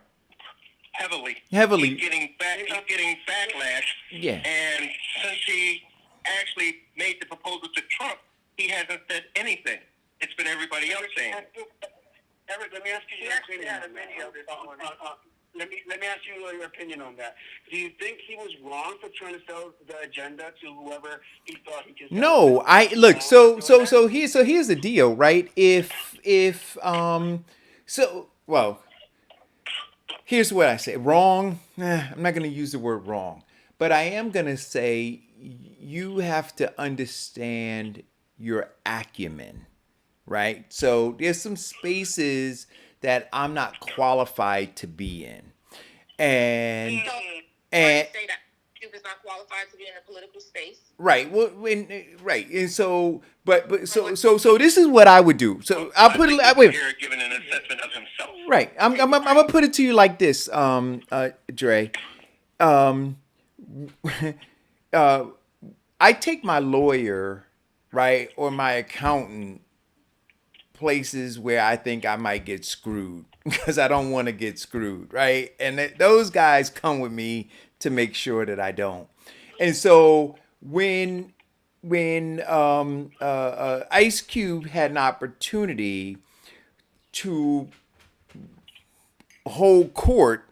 Heavily. He's getting backlash. Yeah. And since he actually made the proposal to Trump, he hasn't said anything. It's been everybody else saying. Eric, let me ask you your opinion on that. Let me ask you your opinion on that. Do you think he was wrong for trying to sell the agenda to whoever he thought he could sell? No, here's the deal, right? Here's what I say. Wrong. I'm not going to use the word wrong, but I am going to say you have to understand your acumen, right? So there's some spaces that I'm not qualified to be in. And say that Cube is not qualified to be in a political space. Right. Well, and so, so this is what I would do. So I'll put it. Wait. Given an assessment of himself. Right. I'm gonna put it to you like this, Dre. I take my lawyer, right, or my accountant places where I think I might get screwed because I don't want to get screwed, right? And those guys come with me to make sure that I don't. And so when Ice Cube had an opportunity to hold court,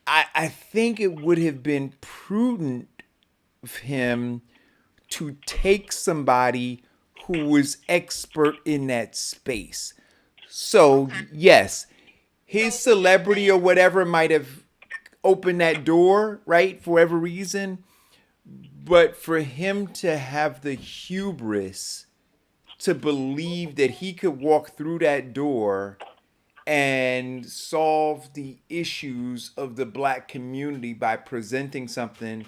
I think it would have been prudent of him to take somebody who was expert in that space. So, yes, his celebrity or whatever might have opened that door, right, for whatever reason. But for him to have the hubris to believe that he could walk through that door and solve the issues of the black community by presenting something,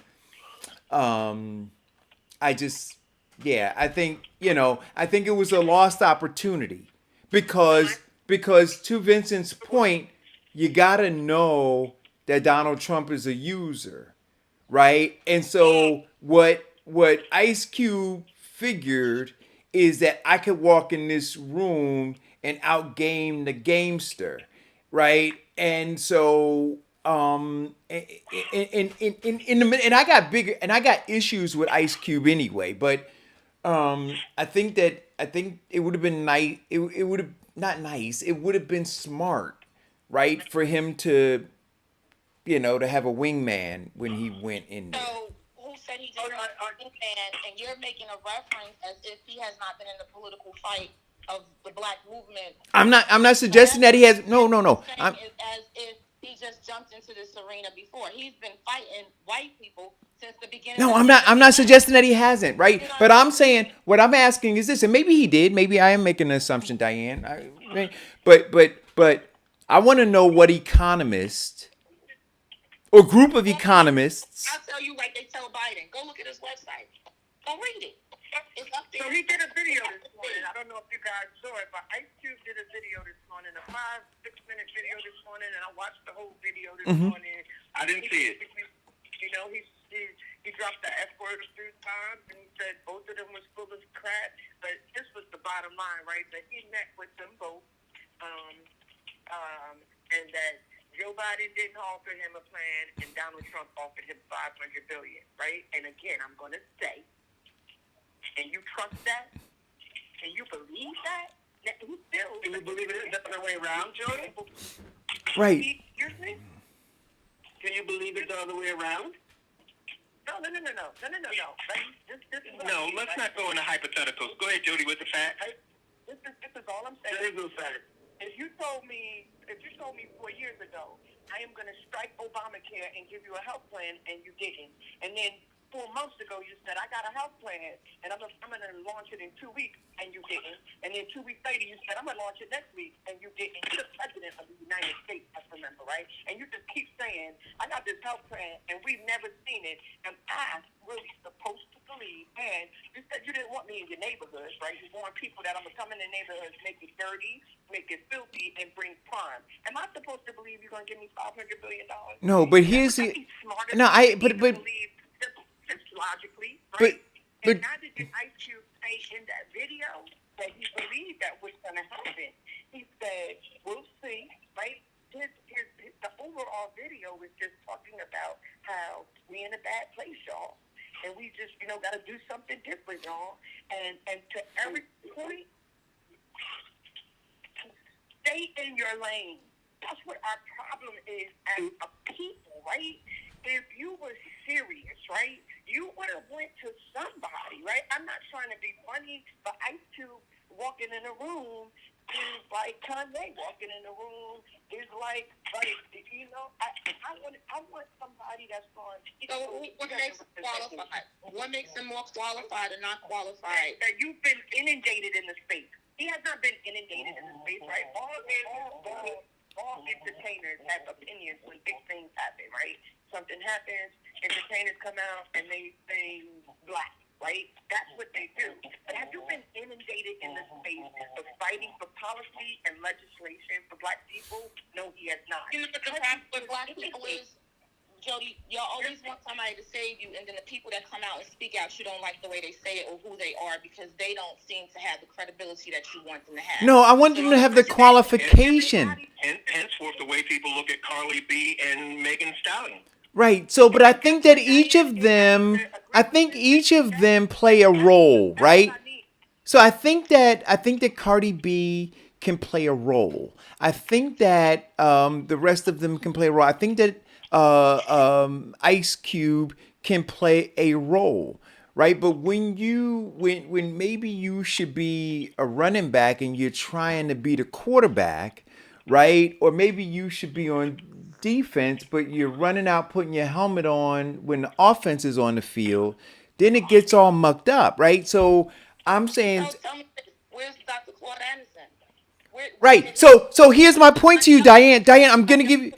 I just, yeah, I think, I think it was a lost opportunity because to Vincent's point, you got to know that Donald Trump is a user, right? And so what Ice Cube figured is that I could walk in this room and outgame the gamester, right? And so and I got issues with Ice Cube anyway, but I think it would have been nice. It would have not nice. It would have been smart, right, for him to to have a wingman when he went in there. So who said he didn't have a wingman? And you're making a reference as if he has not been in the political fight of the black movement. I'm not suggesting that he has. No. As if he just jumped into this arena before. He's been fighting white people since the beginning. No, I'm not suggesting that he hasn't, right? But I'm saying what I'm asking is this, and maybe he did. Maybe I am making an assumption, Diane. But I want to know what economist or group of economists. I'll tell you like they tell Biden. Go look at his website. Go read it. It's up there. So he did a video this morning. I don't know if you guys saw it, but Ice Cube did a video this morning, a 5-6 minute video this morning, and I watched the whole video this morning. I didn't see it. He dropped the F word a few times, and he said both of them was full of crap. But this was the bottom line, right? That he met with them both, and that Joe Biden didn't offer him a plan, and Donald Trump offered him $500 billion, right? And again, I'm going to say, and you trust that? Can you believe that? Can you believe it the other way around, Jody? Right. Excuse me? Can you believe it the other way around? No. No, let's not go into hypotheticals. Go ahead, Jody, with the facts. This is all I'm saying. There is no fact. If you told me 4 years ago, I am going to strike Obamacare and give you a health plan, and you didn't, and then 4 months ago you said I got a health plan and I'm going to launch it in 2 weeks, and you didn't, and then 2 weeks later you said I'm going to launch it next week, and you didn't. You're the president of the United States, I remember, right? And you just keep saying I got this health plan and we've never seen it, and I really supposed to believe. And you said you didn't want me in your neighborhoods, right? You want people that I'm going to come in the neighborhoods, make it dirty, make it filthy, and bring crime. Am I supposed to believe you're going to give me $500 billion? No, but here's the logically, right? And now did Ice Cube say in that video that he believed that was going to happen? He said, "We'll see," right? The overall video was just talking about how we in a bad place, y'all, and we just got to do something different, y'all. And to every point, stay in your lane. That's what our problem is as a people, right? If you were serious, right, you would have went to somebody, right? I'm not trying to be funny, but Ice Cube walking in a room is like Kanye walking in a room is like I want somebody that's going. So what makes him qualified? What makes him more qualified and not qualified? That you've been inundated in the space. He has not been inundated in the space, right? All entertainers have opinions when big things happen, right? Something happens, entertainers come out and they sing black, right? That's what they do. But have you been inundated in the space of fighting for policy and legislation for black people? No, he has not. You know what the problem with black people is, Jody, y'all always want somebody to save you, and then the people that come out and speak out, you don't like the way they say it or who they are because they don't seem to have the credibility that you want them to have. No, I want them to have the qualification. Henceforth, the way people look at Carly B and Megan Stallion. Right. So, but I think that each of them I think each of them play a role, right? So I think that Cardi B can play a role. I think that the rest of them can play a role. I think that Ice Cube can play a role, right? But when maybe you should be a running back and you're trying to be the quarterback, right? Or maybe you should be on defense, but you're running out, putting your helmet on when the offense is on the field, then it gets all mucked up, right? So I'm saying, Tell me this. Where's Dr. Claude Anderson? right. So here's my point to you, Diane. Diane, I'm gonna give you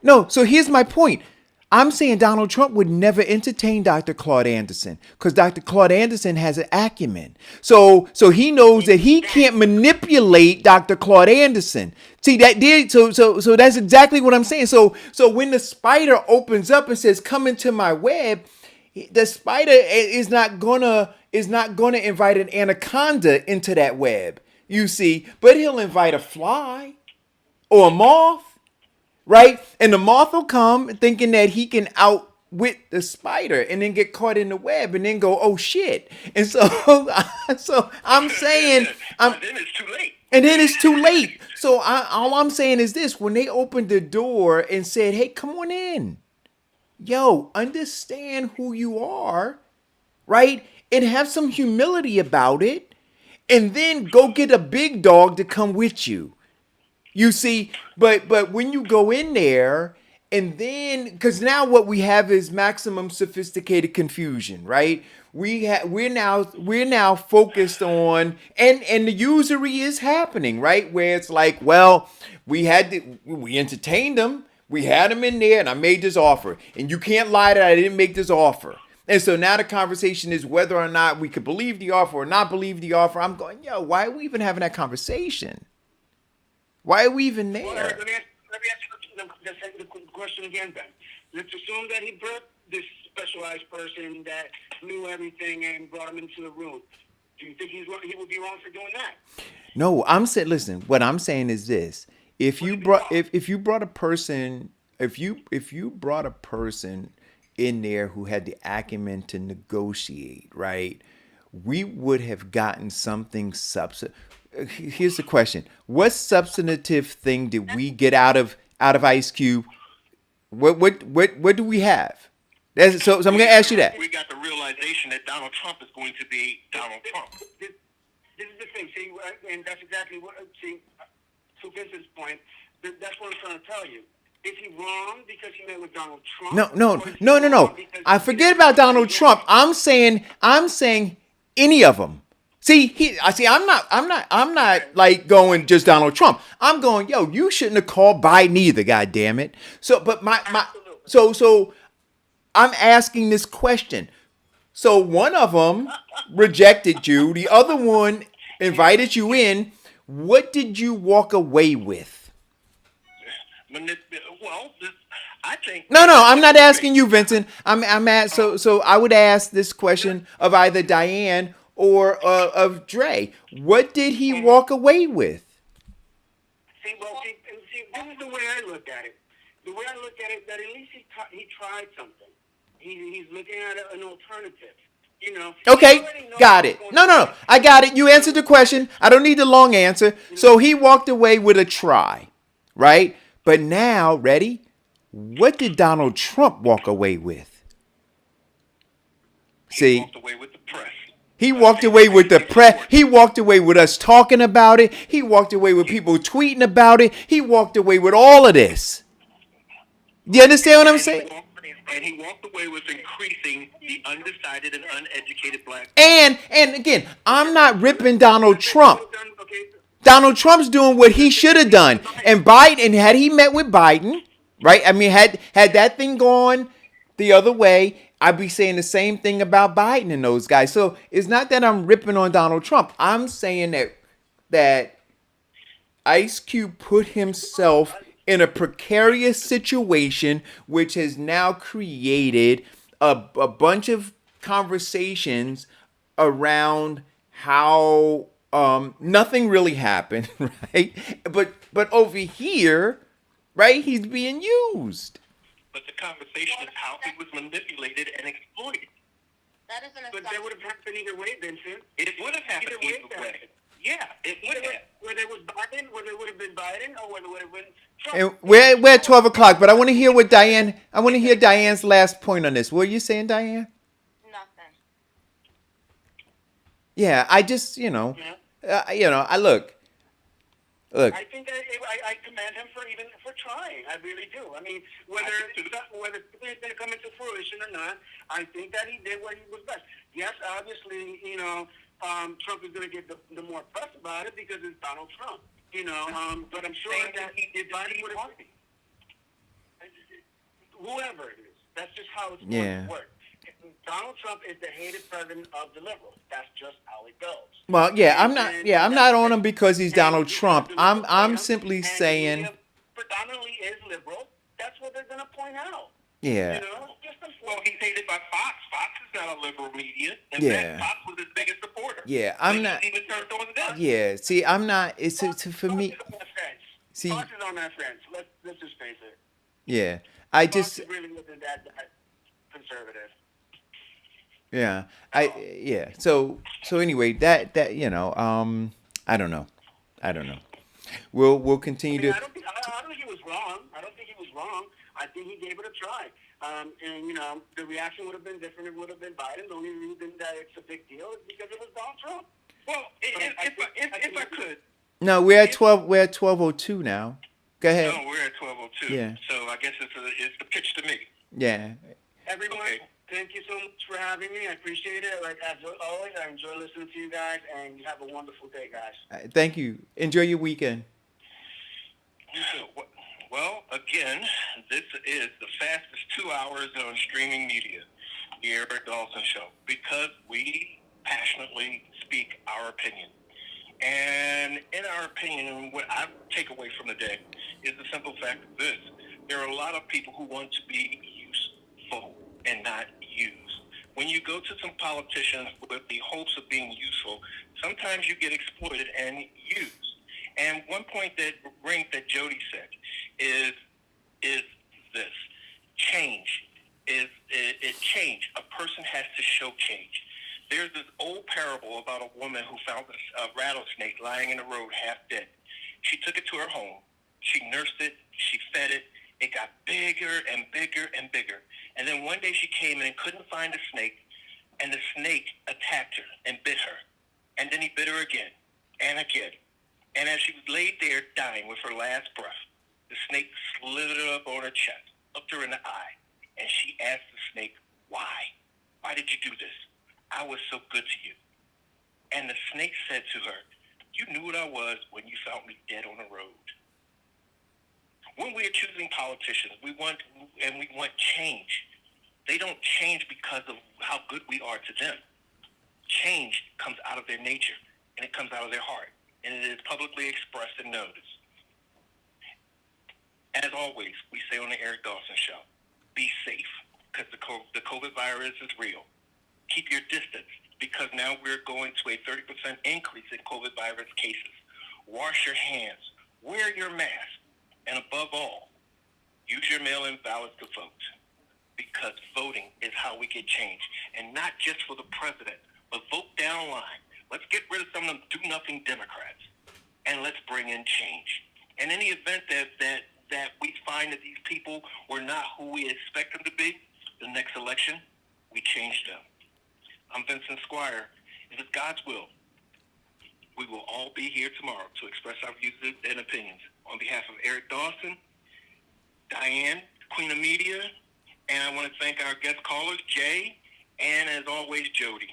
no. So here's my point. I'm saying Donald Trump would never entertain Dr. Claude Anderson because Dr. Claude Anderson has an acumen. So he knows that he can't manipulate Dr. Claude Anderson. See that did so that's exactly what I'm saying. So when the spider opens up and says, "Come into my web," the spider is not gonna invite an anaconda into that web. You see, but he'll invite a fly or a moth. Right? And the moth will come thinking that he can outwit the spider and then get caught in the web and then go, oh shit. And so I'm saying, then it's too late. And then it's too late. So all I'm saying is this: when they opened the door and said, hey, come on in, yo, understand who you are, right? And have some humility about it. And then go get a big dog to come with you. You see, but when you go in there and then, because now what we have is maximum sophisticated confusion, right? We're now focused on and the usury is happening, right? Where it's like, well, we entertained them, we had them in there, and I made this offer, and you can't lie that I didn't make this offer. And so now the conversation is whether or not we could believe the offer or not believe the offer. I'm going, yo, why are we even having that conversation? Why are we even there? Well, let me ask you the question again, Ben. Let's assume that he brought this specialized person that knew everything and brought him into the room. Do you think he would be wrong for doing that? No, I'm saying. Listen, what I'm saying is this: if you brought a person in there who had the acumen to negotiate, right? We would have gotten something substantive. Here's the question: what substantive thing did we get out of Ice Cube? What do we have? So I'm going to ask you that. We got the realization that Donald Trump is going to be Donald Trump. This is the thing, see, and that's exactly what. See, to Vincent's point, that's what I'm trying to tell you. Is he wrong because he met with Donald Trump? No. I forget about Donald Trump. I'm saying any of them. See, I'm not like going just Donald Trump. I'm going, yo, you shouldn't have called Biden either, God damn it. So, but so I'm asking this question. So one of them rejected you, the other one invited you in. What did you walk away with? Well, I think. No, I'm not asking you, Vincent. So I would ask this question of either Diane or of Dre. What did he walk away with? See, this is the way I look at it. The way I look at it, that at least he tried something. He's looking at an alternative. You know. Okay, got it. No, I got it. You answered the question. I don't need the long answer. So he walked away with a try, right? But now, ready? What did Donald Trump walk away with? See? He walked away with the press. He walked away with the press. He walked away with us talking about it. He walked away with people tweeting about it. He walked away with all of this. Do you understand what I'm saying? And he walked away with increasing the undecided and uneducated black. And again, I'm not ripping Donald Trump. Donald Trump's doing what he should have done. And Biden, had he met with Biden, right? I mean, had that thing gone the other way, I'd be saying the same thing about Biden and those guys. So it's not that I'm ripping on Donald Trump. I'm saying that Ice Cube put himself in a precarious situation, which has now created a bunch of conversations around how nothing really happened, right? But over here, right, he's being used. But the conversation is how he was manipulated and exploited. That is an But that would have happened either way, Vincent. It would have happened either way. Yeah, it would have. Whether it was Biden, whether it would have been Biden, or whether it would have been Trump. And we're at 12 o'clock, but I want to hear what Diane. I want to hear Diane's last point on this. What are you saying, Diane? Nothing. Yeah, I just I look. I think that I commend him for trying. I really do. I mean, whether it's going to come into fruition or not, I think that he did what he was best. Yes, obviously, Trump is going to get the more press about it because it's Donald Trump. But I'm sure that Biden would have. Whoever it is, that's just how it's going to work. Donald Trump is the hated president of the liberals. That's just how it goes. Well, I'm not on him because he's Donald Trump. I'm simply saying. Predominantly is liberal. That's what they're going to point out. Yeah. Well, he's hated by Fox. Fox is not a liberal media. In fact, Fox was his biggest supporter. Yeah, I'm not. Even turned on them. Yeah, see, I'm not. It's for me. See, Fox is on that fence. Let's just face it. Yeah, I Fox just. really wasn't that conservative. Yeah, So anyway, that I don't know. We'll continue to. I don't think he was wrong. I think he gave it a try. And the reaction would have been different. It would have been Biden. The only reason that it's a big deal is because it was Donald Trump. Well, if I could. No, we're at 12. We're at 12:02 now. Go ahead. No, we're at 12:02. Yeah. So I guess it's the pitch to me. Yeah. Everyone, Okay. Thank you so much for having me. I appreciate it. Like as always, I enjoy listening to you guys, and you have a wonderful day, guys. Thank you. Enjoy your weekend. Well, again, this is the fastest 2 hours on streaming media, the Eric Dawson Show, because we passionately speak our opinion. And in our opinion, what I take away from the day is the simple fact of this. There are a lot of people who want to be useful and not used. When you go to some politicians with the hopes of being useful, sometimes you get exploited and used. And one point that Jody said is this: change is change. A person has to show change. There's this old parable about a woman who found a rattlesnake lying in the road, half dead. She took it to her home. She nursed it. She fed it. It got bigger and bigger and bigger. And then one day she came in and couldn't find the snake, and the snake attacked her and bit her. And then he bit her again and again. And as she laid there dying with her last breath, the snake slithered up on her chest, looked her in the eye, and she asked the snake, why? Why did you do this? I was so good to you. And the snake said to her, you knew what I was when you found me dead on the road. When we are choosing politicians, we want change. They don't change because of how good we are to them. Change comes out of their nature, and it comes out of their heart, and it is publicly expressed and noticed. As always, we say on the Eric Dawson Show, be safe, because the COVID virus is real. Keep your distance, because now we're going to a 30% increase in COVID virus cases. Wash your hands. Wear your mask. And above all, use your mail-in ballots to vote, because voting is how we get change. And not just for the president, but vote down line. Let's get rid of some of them do-nothing Democrats, and let's bring in change. And in the event that we find that these people were not who we expect them to be, the next election, we change them. I'm Vincent Squire. If it's God's will, we will all be here tomorrow to express our views and opinions. On behalf of Eric Dawson, Diane, Queen of Media, and I want to thank our guest callers, Jay, and as always, Jody.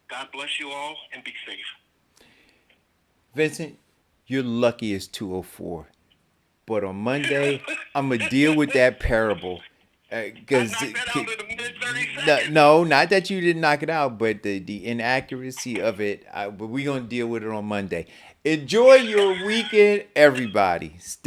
God bless you all, and be safe. Vincent, you're lucky it's 2:04. But on Monday, I'm going to deal with that parable. Because no, not that you didn't knock it out, but the inaccuracy of it. But we're going to deal with it on Monday. Enjoy your weekend, everybody.